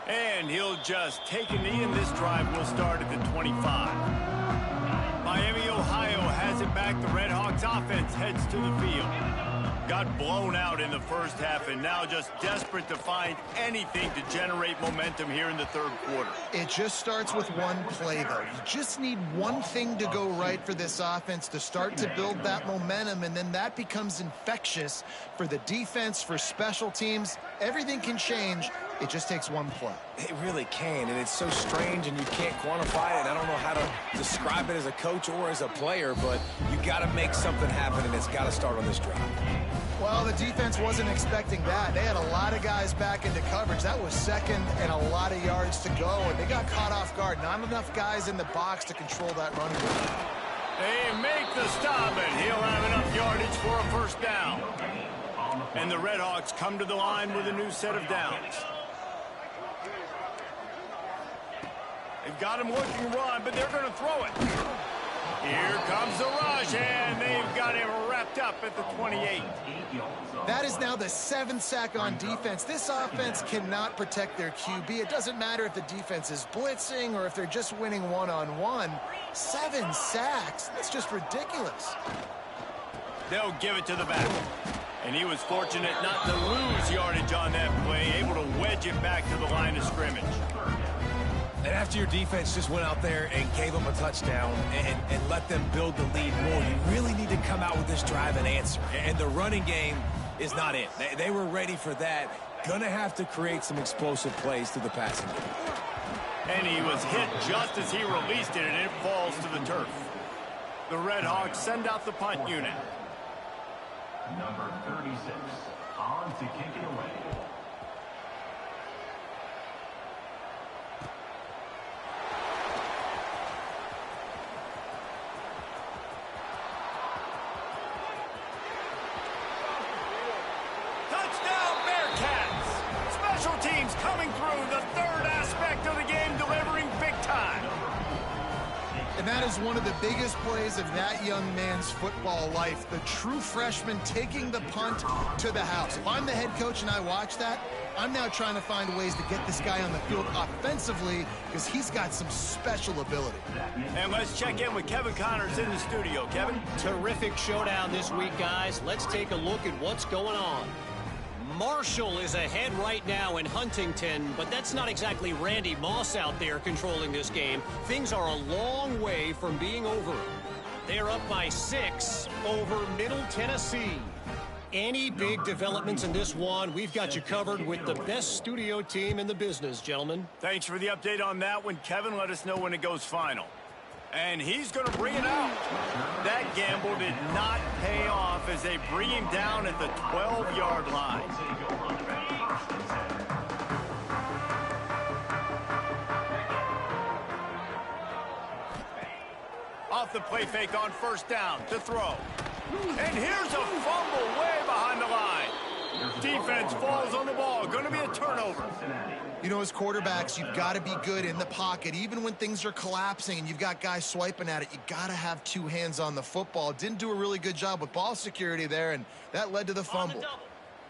And he'll just take a knee, and this drive will start at the 25. Miami, Ohio has it back. The Red Hawks offense heads to the field. Got blown out in the first half and now just desperate to find anything to generate momentum here in the third quarter. It just starts with one play, though. You just need one thing to go right for this offense to start to build that momentum, and then that becomes infectious for the defense, for special teams. Everything can change It just takes one play. It really can, and it's so strange, and you can't quantify it. I don't know how to describe it as a coach or as a player, but you got to make something happen, and it's got to start on this drive. Well, the defense wasn't expecting that. They had a lot of guys back into coverage. That was second and a lot of yards to go, and they got caught off guard. Not enough guys in the box to control that running game. They make the stop, and he'll have enough yardage for a first down. And the Redhawks come to the line with a new set of downs. They've got him looking run, but they're going to throw it. Here comes the rush, and they've got him wrapped up at the 28. That is now the 7th sack on defense. This offense cannot protect their QB. It doesn't matter if the defense is blitzing or if they're just winning one-on-one. 7 sacks. That's just ridiculous. They'll give it to the back. And he was fortunate not to lose yardage on that play, able to wedge it back to the line of scrimmage. And after your defense just went out there and gave them a touchdown and let them build the lead more, you really need to come out with this drive and answer. And the running game is not it. They were ready for that. Gonna have to create some explosive plays through the passing game. And he was hit just as he released it, and it falls to the turf. The Redhawks send out the punt unit. Number 36, on to kick it away. Touchdown, Bearcats! Special teams coming through, the third aspect of the game, delivering big time. And that is one of the biggest plays of that young man's football life. The true freshman taking the punt to the house. If I'm the head coach and I watch that, I'm now trying to find ways to get this guy on the field offensively because he's got some special ability. And let's check in with Kevin Connors in the studio. Kevin? Terrific showdown this week, guys. Let's take a look at what's going on. Marshall is ahead right now in Huntington, but that's not exactly Randy Moss out there controlling this game. Things are a long way from being over. They're up by 6 over Middle Tennessee. Any big developments in this one, we've got you covered with the best studio team in the business, gentlemen. Thanks for the update on that one, Kevin. Let us know when it goes final. And he's going to bring it out. That gamble did not pay off as they bring him down at the 12-yard line. Off the play fake on first down to throw. And here's a fumble way behind the line. Defense falls on the ball. Going to be a turnover. You know, as quarterbacks, you've got to be good in the pocket. Even when things are collapsing and you've got guys swiping at it, you got to have 2 hands on the football. Didn't do a really good job with ball security there, and that led to the fumble.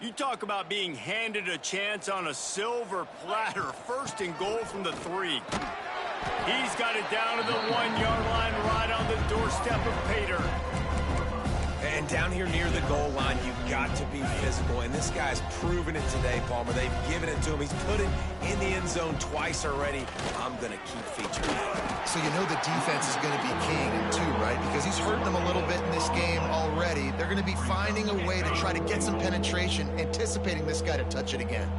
You talk about being handed a chance on a silver platter. 1st and goal from the 3. He's got it down to the 1-yard line right on the doorstep of Pater. And down here near the goal line, you've got to be physical. And this guy's proven it today, Palmer. They've given it to him. He's put it in the end zone twice already. I'm going to keep featuring it. So you know the defense is going to be keying him too, right? Because he's hurting them a little bit in this game already. They're going to be finding a way to try to get some penetration, anticipating this guy to touch it again.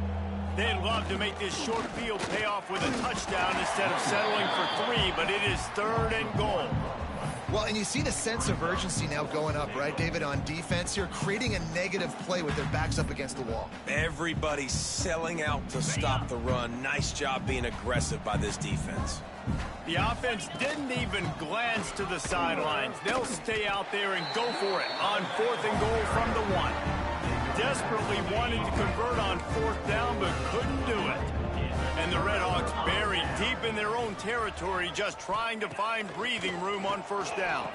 They'd love to make this short field pay off with a touchdown instead of settling for 3, but it is 3rd and goal. Well, and you see the sense of urgency now going up, right, David, on defense here, creating a negative play with their backs up against the wall. Everybody's selling out to stop the run. Nice job being aggressive by this defense. The offense didn't even glance to the sidelines. They'll stay out there and go for it on 4th and goal from the 1. Desperately wanted to convert on 4th down, but couldn't do it. And the Redhawks buried deep in their own territory, just trying to find breathing room on 1st down.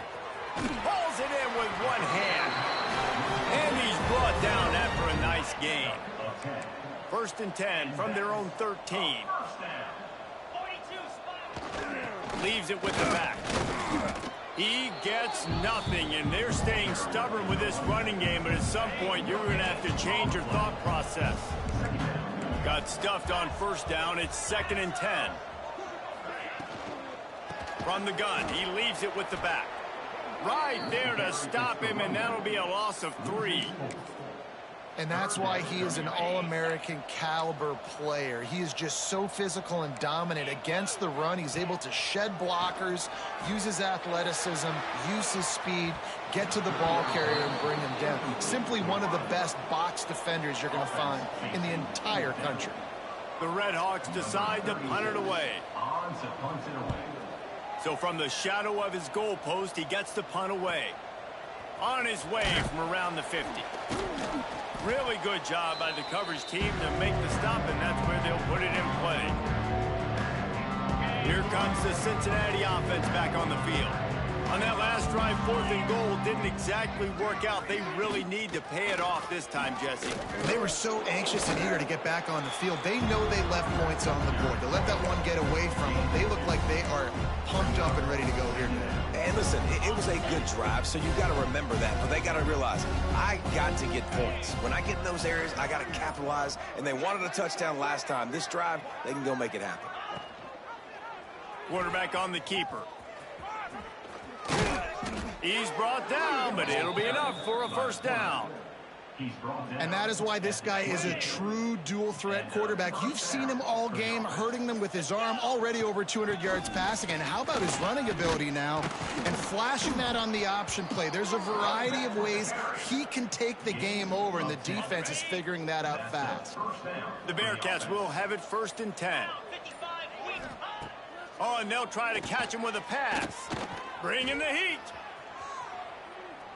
Hauls it in with one hand. And he's brought down after a nice gain. 1st and 10 from their own 13. Leaves it with the back. He gets nothing, and they're staying stubborn with this running game, but at some point you're going to have to change your thought process. Got stuffed on 1st down. It's 2nd and 10. From the gun, he leaves it with the back. Right there to stop him, and that'll be a loss of 3. And that's why he is an All-American caliber player. He is just so physical and dominant against the run. He's able to shed blockers, use his athleticism, use his speed, get to the ball carrier and bring him down. Simply one of the best box defenders you're going to find in the entire country. The Red Hawks decide to punt it away. On to punt it away. So from the shadow of his goalpost, he gets the punt away. On his way from around the 50. Really good job by the coverage team to make the stop, and that's where they'll put it in play. Here comes the Cincinnati offense back on the field. On that last drive, 4th and goal didn't exactly work out. They really need to pay it off this time, Jesse. They were so anxious and eager to get back on the field. They know they left points on the board. To let that one get away from them, they look like they are pumped up and ready to go here today. And listen, it was a good drive, so you got to remember that. But they got to realize, I got to get points. When I get in those areas, I got to capitalize. And they wanted a touchdown last time. This drive, they can go make it happen. Quarterback on the keeper. He's brought down, but it'll be enough for a first down. And that is why this guy is a true dual-threat quarterback. You've seen him all game, hurting them with his arm, already over 200 yards passing. And how about his running ability now? And flashing that on the option play. There's a variety of ways he can take the game over, and the defense is figuring that out fast. The Bearcats will have it 1st and 10. Oh, and they'll try to catch him with a pass. Bring in the heat.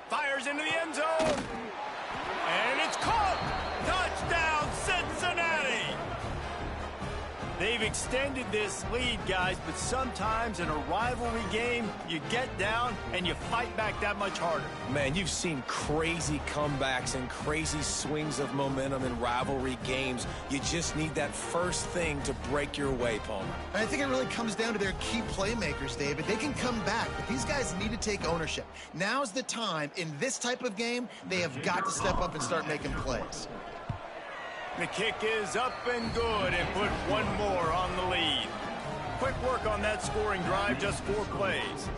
Fires into the end zone. And it's caught. Touchdown, Cincinnati. They've extended this lead, guys, but sometimes in a rivalry game, you get down and you fight back that much harder. Man, you've seen crazy comebacks and crazy swings of momentum in rivalry games. You just need that first thing to break your way, Palmer. And I think it really comes down to their key playmakers, David. They can come back, but these guys need to take ownership. Now's the time. In this type of game, they have got to step up and start making plays. The kick is up and good, and put one more on the lead. Quick work on that scoring drive, just 4 plays.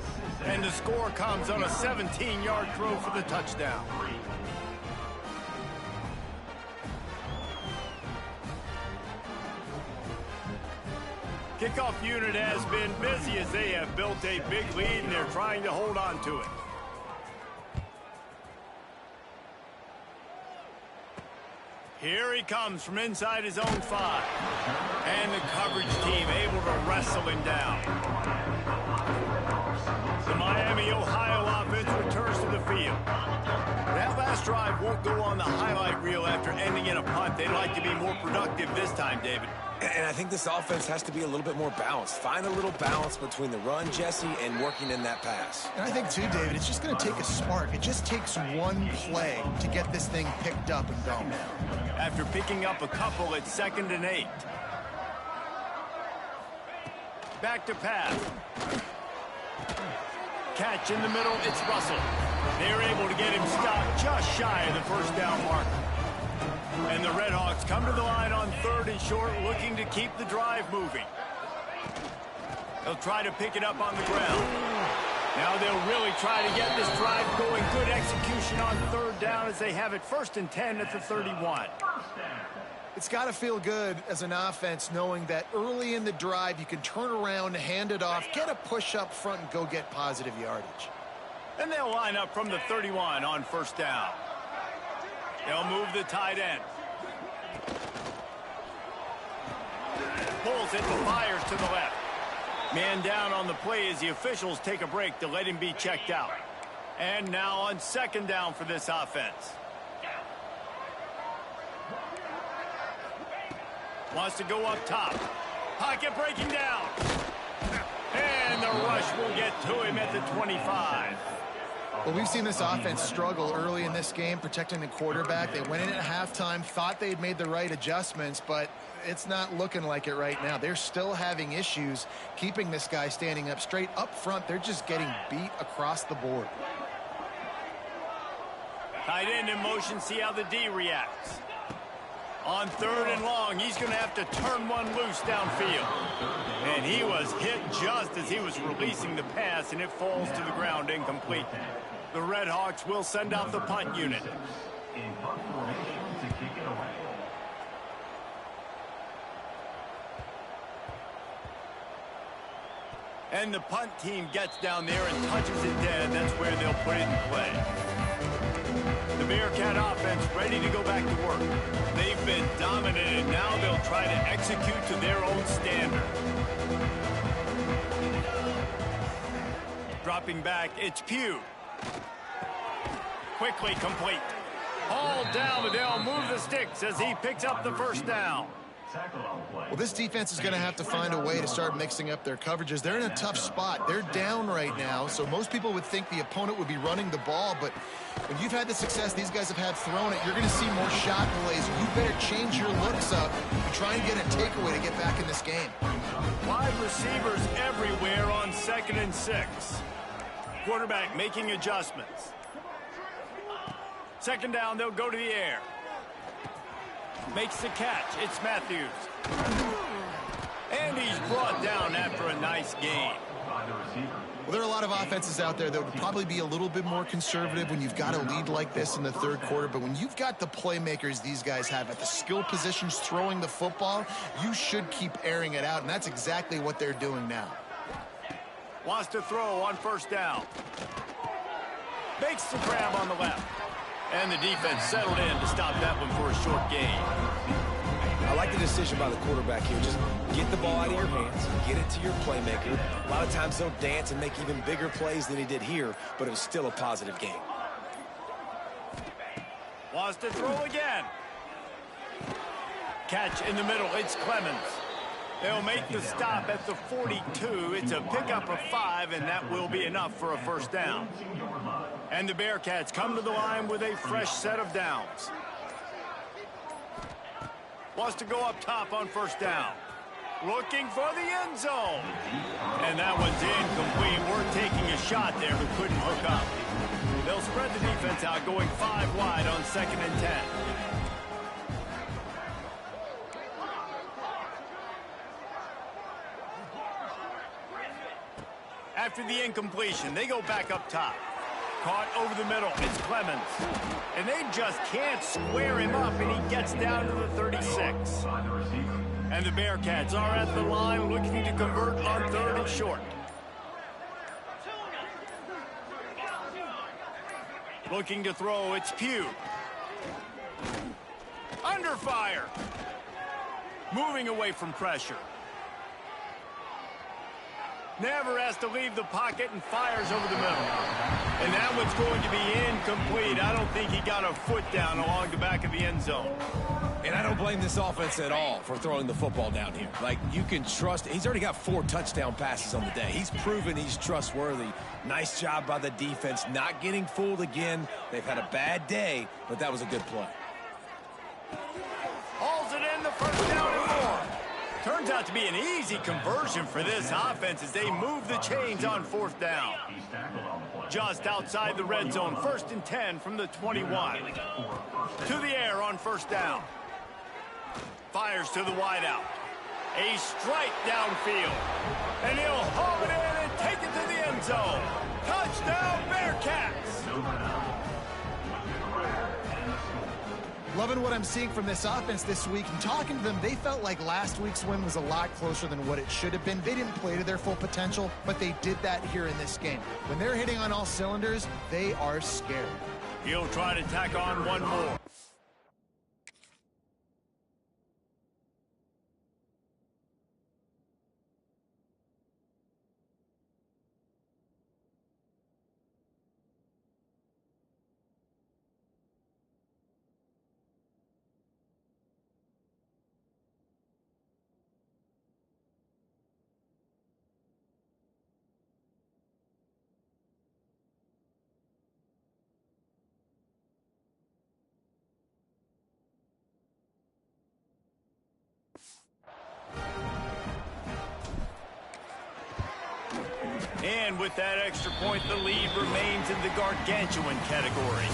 And the score comes on a 17-yard throw for the touchdown. Kickoff unit has been busy as they have built a big lead, and they're trying to hold on to it. Here he comes from inside his own 5. And the coverage team able to wrestle him down. The Miami, Ohio offense returns to the field. That last drive won't go on the highlight reel after ending in a punt. They'd like to be more productive this time, David. And I think this offense has to be a little bit more balanced. Find a little balance between the run, Jesse, and working in that pass. And I think, too, David, it's just going to take a spark. It just takes one play to get this thing picked up and going. After picking up a couple, it's 2nd and 8. Back to pass. Catch in the middle, it's Russell. They're able to get him stopped just shy of the first down marker. And the Red Hawks come to the line on 3rd and short, looking to keep the drive moving. They'll try to pick it up on the ground. Now they'll really try to get this drive going. Good execution on 3rd down as they have it 1st and 10 at the 31. It's got to feel good as an offense knowing that early in the drive you can turn around, hand it off, get a push up front, and go get positive yardage. And they'll line up from the 31 on 1st down. They'll move the tight end. Pulls it and fires to the left. Man down on the play as the officials take a break to let him be checked out. And now on 2nd down for this offense. Wants to go up top. Pocket breaking down. And the rush will get to him at the 25. Well, we've seen this offense struggle early in this game, protecting the quarterback. They went in at halftime, thought they'd made the right adjustments, but it's not looking like it right now. They're still having issues keeping this guy standing up straight. Up front, they're just getting beat across the board. Tight end in motion, see how the D reacts. On 3rd and long, he's going to have to turn one loose downfield. And he was hit just as he was releasing the pass, and it falls to the ground incomplete. The Red Hawks will send out the punt unit. in punt formation to kick it away. And the punt team gets down there and touches it dead. That's where they'll put it in play. The Bearcat offense ready to go back to work. They've been dominated. Now they'll try to execute to their own standard. Dropping back, it's Pugh. Quickly complete. Hauled down, but they'll move the sticks as he picks up the first down. Well, this defense is going to have to find a way to start mixing up their coverages. They're in a tough spot. They're down right now, so most people would think the opponent would be running the ball, but when you've had the success these guys have had throwing it, you're going to see more shot plays. You better change your looks up and try and get a takeaway to get back in this game. Wide receivers everywhere on 2nd and 6. Quarterback making adjustments. 2nd down, they'll go to the air. Makes the catch. It's Matthews. And he's brought down after a nice gain. Well, there are a lot of offenses out there that would probably be a little bit more conservative when you've got a lead like this in the 3rd quarter. But when you've got the playmakers these guys have at the skill positions throwing the football, you should keep airing it out. And that's exactly what they're doing now. Wants to throw on 1st down. Makes the grab on the left. And the defense settled in to stop that one for a short gain. I like the decision by the quarterback here. Just get the ball out of your hands, get it to your playmaker. A lot of times they'll dance and make even bigger plays than he did here, but it was still a positive game. Wants to throw again. Catch in the middle. It's Clemens. They'll make the stop at the 42. It's a pickup of 5, and that will be enough for a 1st down. And the Bearcats come to the line with a fresh set of downs. Wants to go up top on 1st down. Looking for the end zone. And that one's incomplete. We're taking a shot there, but couldn't hook up. They'll spread the defense out, going 5 wide on 2nd and 10. After the incompletion, they go back up top. Caught over the middle. It's Clemens. And they just can't square him up, and he gets down to the 36. And the Bearcats are at the line looking to convert on 3rd and short. Looking to throw, it's Pugh. Under fire. Moving away from pressure. Never has to leave the pocket and fires over the middle. And that one's going to be incomplete. I don't think he got a foot down along the back of the end zone. And I don't blame this offense at all for throwing the football down here. Like, you can trust. He's already got 4 touchdown passes on the day. He's proven he's trustworthy. Nice job by the defense, not getting fooled again. They've had a bad day, but that was a good play. Hauls it in, the 1st down and more. Turns out to be an easy conversion for this offense as they move the chains on 4th down. Just outside the red zone, 1st and 10 from the 21. To the air on 1st down. Fires to the wideout. A strike downfield. And he'll haul it in and take it to the end zone. Touchdown, Bearcats! Loving what I'm seeing from this offense this week. And talking to them, they felt like last week's win was a lot closer than what it should have been. They didn't play to their full potential, but they did that here in this game. When they're hitting on all cylinders, they are scared. He'll try to tack on one more. And with that extra point, the lead remains in the gargantuan category.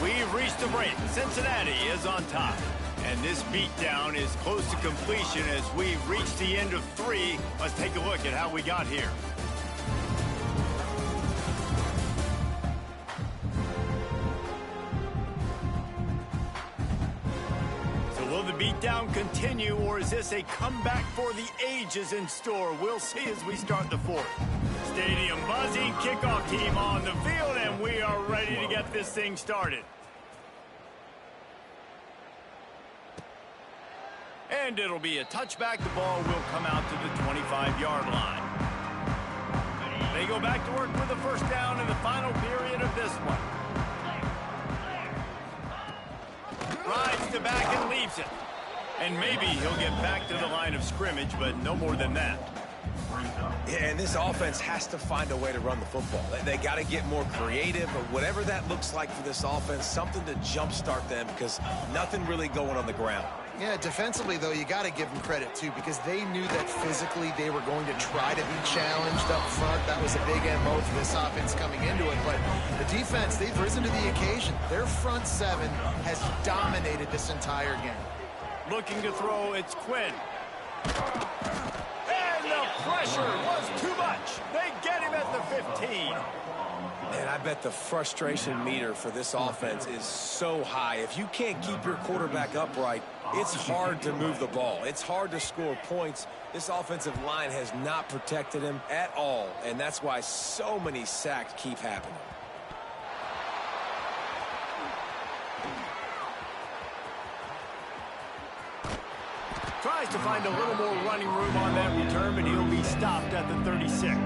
We've reached the break. Cincinnati is on top. And this beatdown is close to completion as we've reached the end of 3. Let's take a look at how we got here. continue, or is this a comeback for the ages in store? We'll see as we start the fourth. Stadium buzzing, kickoff team on the field, and we are ready to get this thing started. And it'll be a touchback. The ball will come out to the 25-yard line. They go back to work with a first down in the final period of this one. Rides to back and leaves it. And maybe he'll get back to the line of scrimmage, but no more than that. Yeah, and this offense has to find a way to run the football. They got to get more creative, or whatever that looks like for this offense, something to jumpstart them, because nothing really going on the ground. Yeah, defensively, though, you got to give them credit, too, because they knew that physically they were going to try to be challenged up front. That was a big MO for this offense coming into it. But the defense, they've risen to the occasion. Their front seven has dominated this entire game. Looking to throw, it's Quinn. And the pressure was too much. They get him at the 15. And I bet the frustration meter for this offense is so high. If you can't keep your quarterback upright, it's hard to move the ball. It's hard to score points. This offensive line has not protected him at all, and that's why so many sacks keep happening. Tries to find a little more running room on that return, but he'll be stopped at the 36.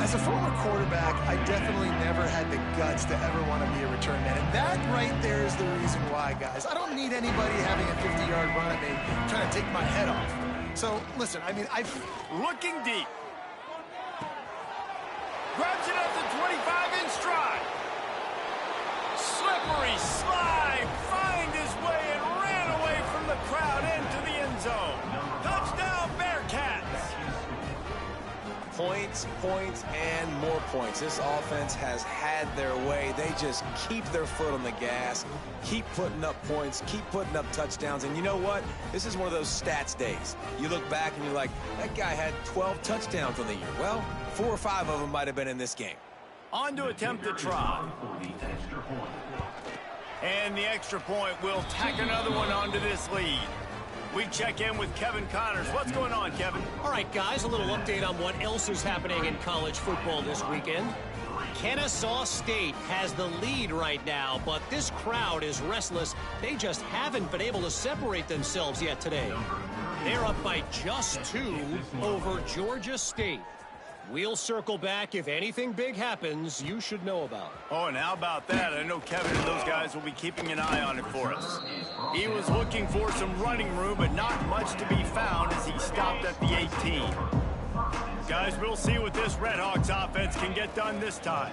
As a former quarterback, I definitely never had the guts to ever want to be a return man. And that right there is the reason why, guys. I don't need anybody having a 50-yard run at me trying to take my head off. So, listen, I mean, looking deep. Grabs it at the 25 in stride. Slippery slide. Find his way and ran away from the crowd into the end zone. Touchdown, Bearcats. Points, points, and more points. This offense has had their way. They just keep their foot on the gas, keep putting up points, keep putting up touchdowns. And you know what? This is one of those stats days. You look back and you're like, that guy had 12 touchdowns on the year. Well, 4 or 5 of them might have been in this game. On to attempt to try. And the extra point will tack another one onto this lead. We check in with Kevin Connors. What's going on, Kevin? All right, guys, a little update on what else is happening in college football this weekend. Kennesaw State has the lead right now, but this crowd is restless. They just haven't been able to separate themselves yet today. They're up by just 2 over Georgia State. We'll circle back if anything big happens you should know about. Oh, and how about that? I know Kevin and those guys will be keeping an eye on it for us. He was looking for some running room, but not much to be found as he stopped at the 18. Guys, we'll see what this Redhawks offense can get done this time.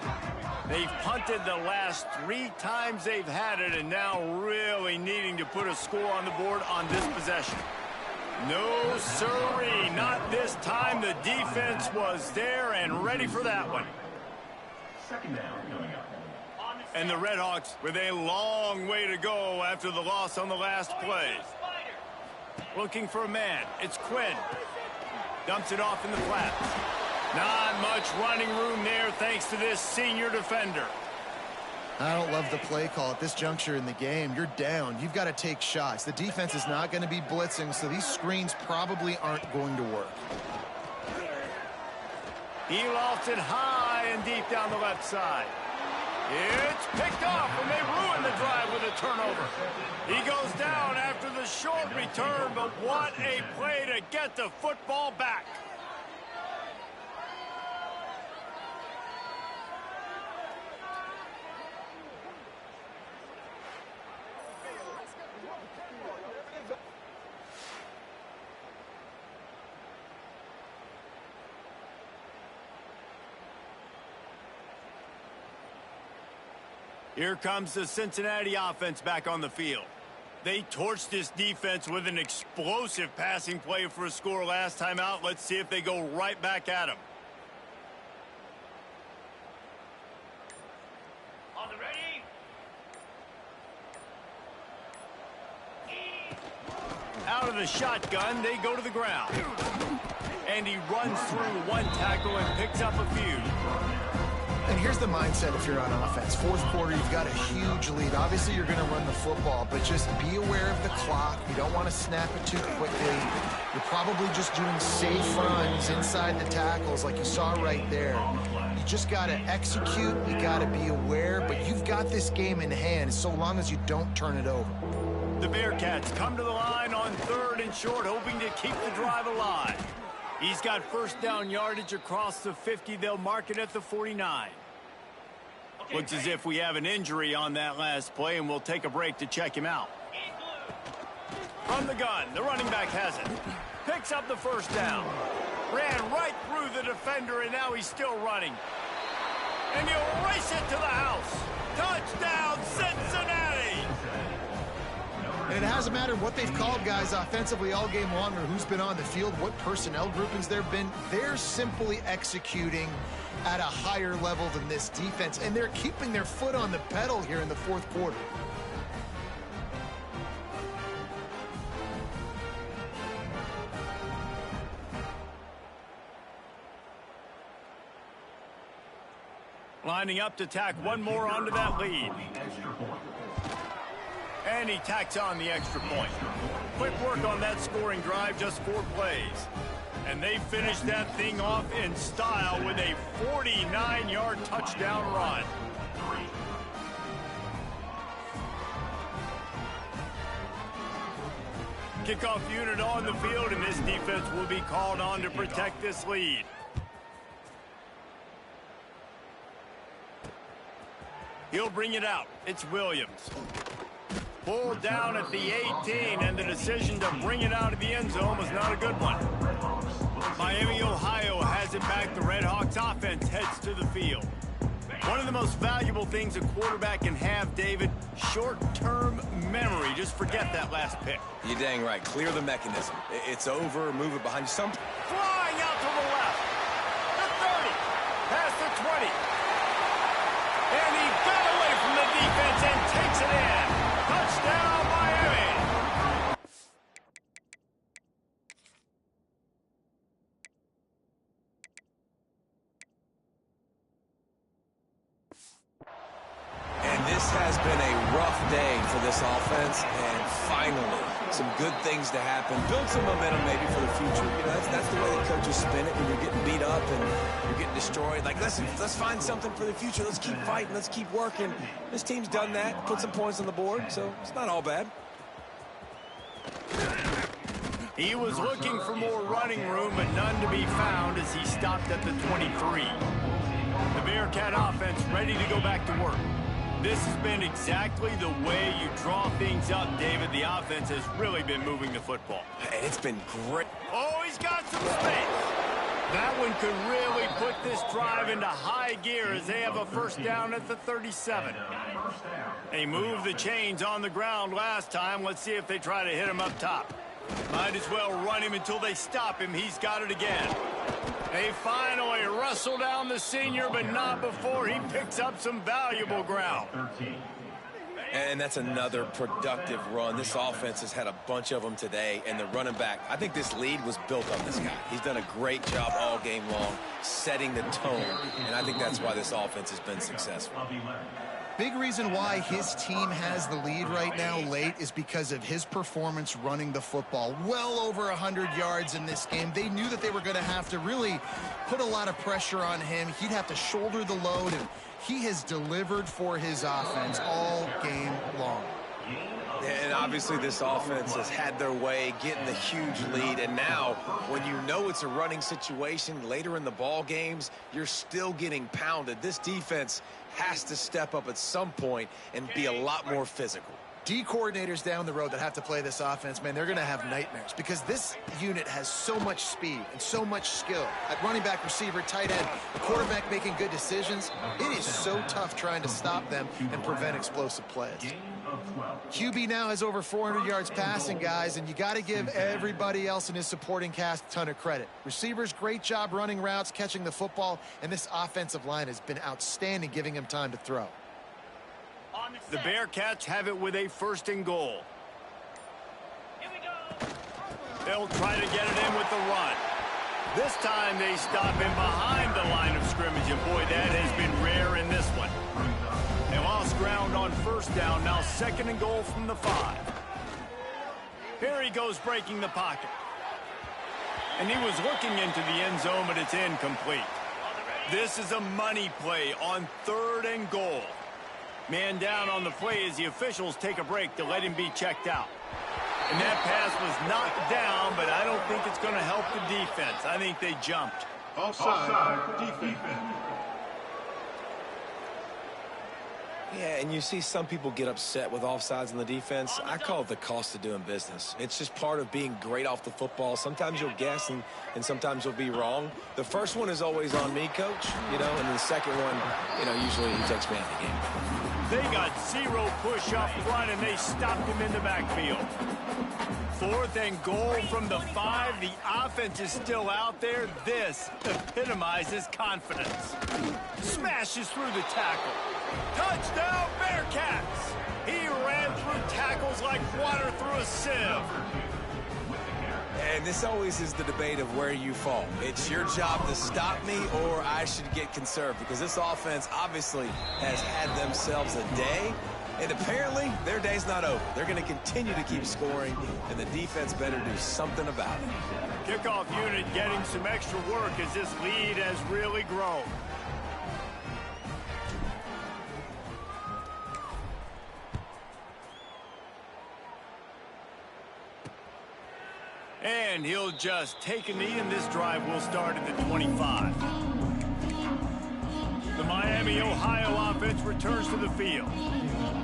They've punted the last 3 times they've had it, and now really needing to put a score on the board on this possession. No, sirree, not this time. The defense was there and ready for that one. Second down coming up. And the Redhawks with a long way to go after the loss on the last play. Looking for a man. It's Quinn. Dumps it off in the flats. Not much running room there thanks to this senior defender. I don't love the play call at this juncture in the game. You're down. You've got to take shots. The defense is not going to be blitzing, so these screens probably aren't going to work. He lofts it high and deep down the left side. It's picked off, and they ruin the drive with a turnover. He goes down after the short return, but what a play to get the football back. Here comes the Cincinnati offense back on the field. They torched this defense with an explosive passing play for a score last time out. Let's see if they go right back at him. On the ready. Out of the shotgun, they go to the ground. And he runs through one tackle and picks up a few. And here's the mindset if you're on offense. Fourth quarter, you've got a huge lead. Obviously, you're going to run the football, but just be aware of the clock. You don't want to snap it too quickly. You're probably just doing safe runs inside the tackles like you saw right there. You just got to execute. You got to be aware, but you've got this game in hand so long as you don't turn it over. The Bearcats come to the line on 3rd and short, hoping to keep the drive alive. He's got first down yardage across the 50. They'll mark it at the 49. Looks as if we have an injury on that last play, and we'll take a break to check him out. From the gun, the running back has it. Picks up the first down. Ran right through the defender, and now he's still running. And he'll race it to the house. Touchdown, Cincinnati! And it hasn't mattered what they've called guys offensively all game long or who's been on the field, what personnel groupings there have been. They're simply executing at a higher level than this defense, and they're keeping their foot on the pedal here in the fourth quarter. Lining up to tack one more onto that lead. And he tacks on the extra point. Quick work on that scoring drive, just 4 plays. And they finished that thing off in style with a 49-yard touchdown run. Kickoff unit on the field, and this defense will be called on to protect this lead. He'll bring it out. It's Williams. Pulled down at the 18, and the decision to bring it out of the end zone was not a good one. Miami, Ohio has it back. The Redhawks offense heads to the field. One of the most valuable things a quarterback can have, David, short-term memory. Just forget that last pick. You're dang right. Clear the mechanism. It's over. Move it behind you. Flying out to the left. The 30. Past the 20. And he got away from the defense and takes it in. Touchdown, Miami. And this has been a rough day for this offense, and finally, some good things to happen. Build some momentum maybe for the future. You know, that's the way that coaches spin it when you're getting beat up and you're getting destroyed. Like, listen, let's find something for the future. Let's keep fighting. Let's keep working. This team's done that, put some points on the board, so it's not all bad. He was looking for more running room, but none to be found as he stopped at the 23. The Bearcat offense ready to go back to work. This has been exactly the way you draw things up, David. The offense has really been moving the football. And it's been great. Oh, he's got some space. That one could really put this drive into high gear as they have a first down at the 37. They moved the chains on the ground last time. Let's see if they try to hit him up top. Might as well run him until they stop him. He's got it again. They finally wrestle down the senior, but not before he picks up some valuable ground. And that's another productive run. This offense has had a bunch of them today, and the running back, I think this lead was built on this guy. He's done a great job all game long, setting the tone, and I think that's why this offense has been successful. Big reason why his team has the lead right now late is because of his performance running the football. Well over 100 yards in this game. They knew that they were going to have to really put a lot of pressure on him. He'd have to shoulder the load, and he has delivered for his offense all game long. And obviously this offense has had their way, getting the huge lead. And now, when you know it's a running situation later in the ball games, you're still getting pounded. This defense has to step up at some point and be a lot more physical. D coordinators down the road that have to play this offense, man, they're going to have nightmares because this unit has so much speed and so much skill. At running back, receiver, tight end, the quarterback making good decisions. It is so tough trying to stop them and prevent explosive plays. QB now has over 400 yards passing, guys, and you got to give everybody else in his supporting cast a ton of credit. Receivers, great job running routes, catching the football, and this offensive line has been outstanding, giving him time to throw. The Bearcats have it with a 1st and goal. They'll try to get it in with the run. This time they stop him behind the line of scrimmage, and boy, that has been rare in this one. They lost ground on first down, now 2nd and goal from the 5. Here he goes breaking the pocket. And he was looking into the end zone, but it's incomplete. This is a money play on 3rd and goal. Man down on the play as the officials take a break to let him be checked out. And that pass was knocked down, but I don't think it's going to help the defense. I think they jumped. Offside defense. Yeah, and you see some people get upset with offsides in the defense. I call it the cost of doing business. It's just part of being great off the football. Sometimes you'll guess, and sometimes you'll be wrong. The first one is always on me, Coach, and the second one, usually he takes me out of the game. They got 0 push up front, and they stopped him in the backfield. 4th and goal from the 5. The offense is still out there. This epitomizes confidence. Smashes through the tackle. Touchdown, Bearcats! He ran through tackles like water through a sieve. And this always is the debate of where you fall. It's your job to stop me, or I should get conserved, because this offense obviously has had themselves a day, and apparently their day's not over. They're going to continue to keep scoring, and the defense better do something about it. Kickoff unit getting some extra work as this lead has really grown. And he'll just take a knee, and this drive will start at the 25. The Miami, Ohio offense returns to the field.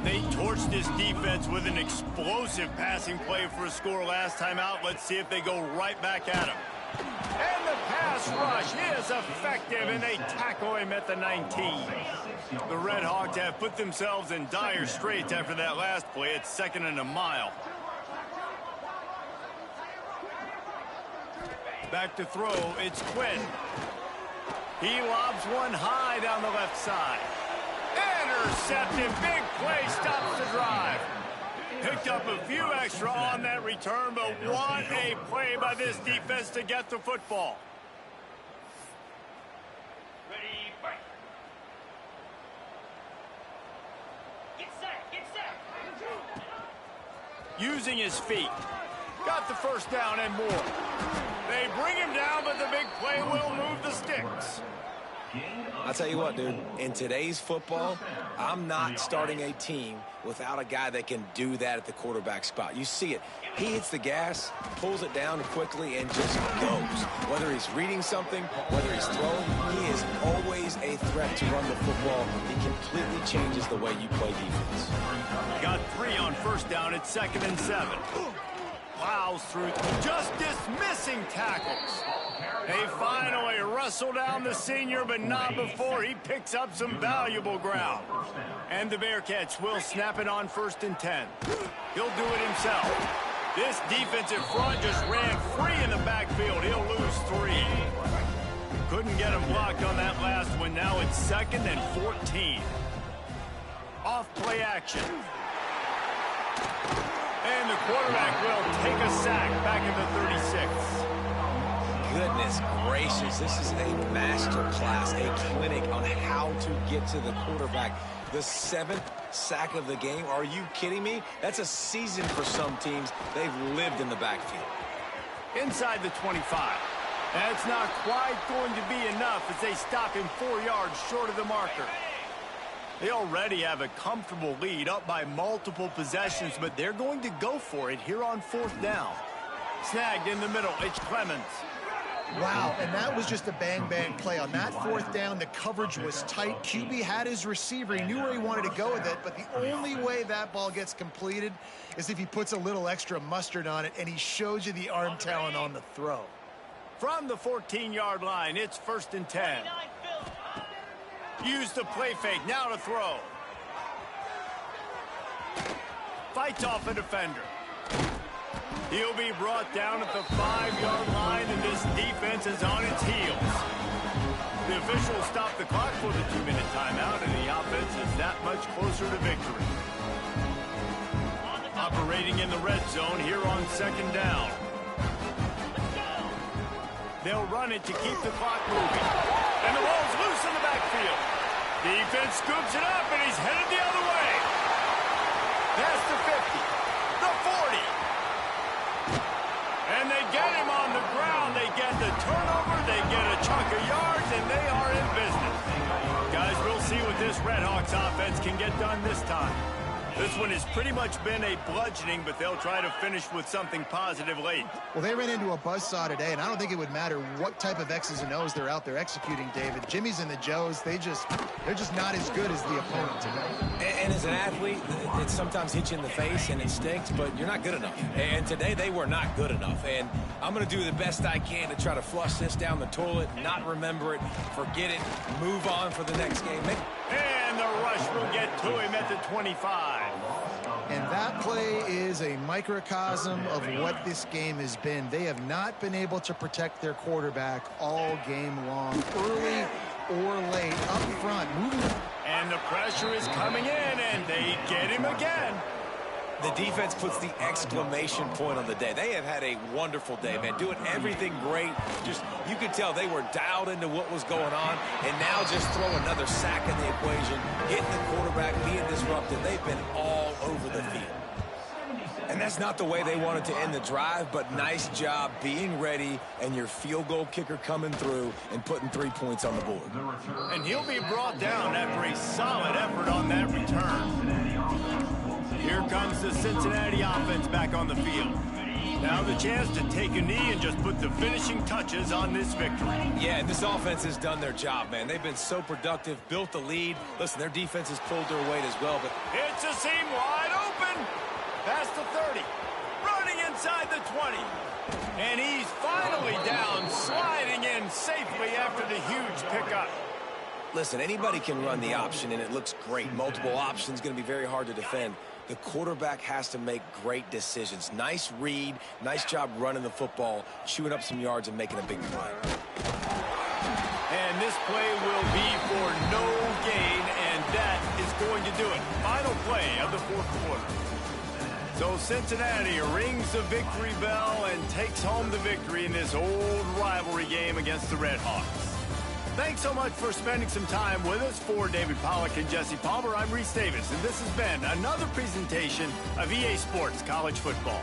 They torched this defense with an explosive passing play for a score last time out. Let's see if they go right back at him. And the pass rush is effective, and they tackle him at the 19. The Red Hawks have put themselves in dire straits after that last play. It's 2nd and a mile. Back to throw, it's Quinn. He lobs one high down the left side. Intercepted, big play, stops the drive. Picked up a few extra on that return, but what a play by this defense to get the football. Ready, fight. Get set. Using his feet. Got the first down and more. They bring him down, but the big play will move the sticks. I'll tell you what, dude, in today's football, I'm not starting a team without a guy that can do that at the quarterback spot. You see it. He hits the gas, pulls it down quickly, and just goes. Whether he's reading something, whether he's throwing, he is always a threat to run the football. He completely changes the way you play defense. Got 3 on first down at 2nd and 7. Plows through, just dismissing tackles. They finally wrestle down the senior, but not before he picks up some valuable ground. And the Bearcats will snap it on 1st and 10. He'll do it himself. This defensive front just ran free in the backfield. He'll lose 3. Couldn't get him blocked on that last one. Now it's 2nd and 14. Off play action. And the quarterback will take a sack back in the 36. Goodness gracious, this is a master class, a clinic on how to get to the quarterback. The 7th sack of the game. Are you kidding me? That's a season for some teams. They've lived in the backfield. Inside the 25. That's not quite going to be enough as they stop him 4 yards short of the marker. They already have a comfortable lead, up by multiple possessions, but they're going to go for it here on 4th down. Snagged in the middle, it's Clemens. Wow, and that was just a bang-bang play. On that 4th down, the coverage was tight. QB had his receiver. He knew where he wanted to go with it, but the only way that ball gets completed is if he puts a little extra mustard on it, and he shows you the arm talent on the throw. From the 14-yard line, it's 1st and 10. Use the play fake, now to throw. Fights off a defender. He'll be brought down at the 5-yard line, and this defense is on its heels. The officials stop the clock for the 2-minute timeout, and the offense is that much closer to victory. Operating in the red zone here on 2nd down. They'll run it to keep the clock moving. And the ball's loose in the backfield. Defense scoops it up, and he's headed the other way. Past the 50, the 40. And they get him on the ground. They get the turnover. They get a chunk of yards, and they are in business. Guys, we'll see what this Redhawks offense can get done this time. This one has pretty much been a bludgeoning, but they'll try to finish with something positive late. Well, they ran into a buzzsaw today, and I don't think it would matter what type of X's and O's they're out there executing, David. Jimmy's and the Joes, they're just not as good as the opponent today. And as an athlete, it sometimes hits you in the face and it stinks, but you're not good enough. And today they were not good enough. And I'm going to do the best I can to try to flush this down the toilet, not remember it, forget it, move on for the next game. And the rush will get to him at the 25. And that play is a microcosm of what this game has been. They have not been able to protect their quarterback all game long, early or late, up front. And the pressure is coming in, and they get him again. The defense puts the exclamation point on the day. They have had a wonderful day, man, doing everything great. Just, you could tell they were dialed into what was going on, and now just throw another sack in the equation, hitting the quarterback, being disrupted. They've been all over the field. And that's not the way they wanted to end the drive, but nice job being ready and your field goal kicker coming through and putting 3 points on the board. And he'll be brought down after a solid effort on that return. Here comes the Cincinnati offense back on the field. Now the chance to take a knee and just put the finishing touches on this victory. Yeah, this offense has done their job, man. They've been so productive, built the lead. Listen, their defense has pulled their weight as well, but it's a seam wide open. Past the 30. Running inside the 20. And he's finally down, sliding in safely after the huge pickup. Listen, anybody can run the option, and it looks great. Multiple options, going to be very hard to defend. The quarterback has to make great decisions. Nice read, nice job running the football, chewing up some yards and making a big play. And this play will be for no gain, and that is going to do it. Final play of the fourth quarter. So Cincinnati rings the victory bell and takes home the victory in this old rivalry game against the Redhawks. Thanks so much for spending some time with us. For David Pollack and Jesse Palmer, I'm Reese Davis, and this has been another presentation of EA Sports College Football.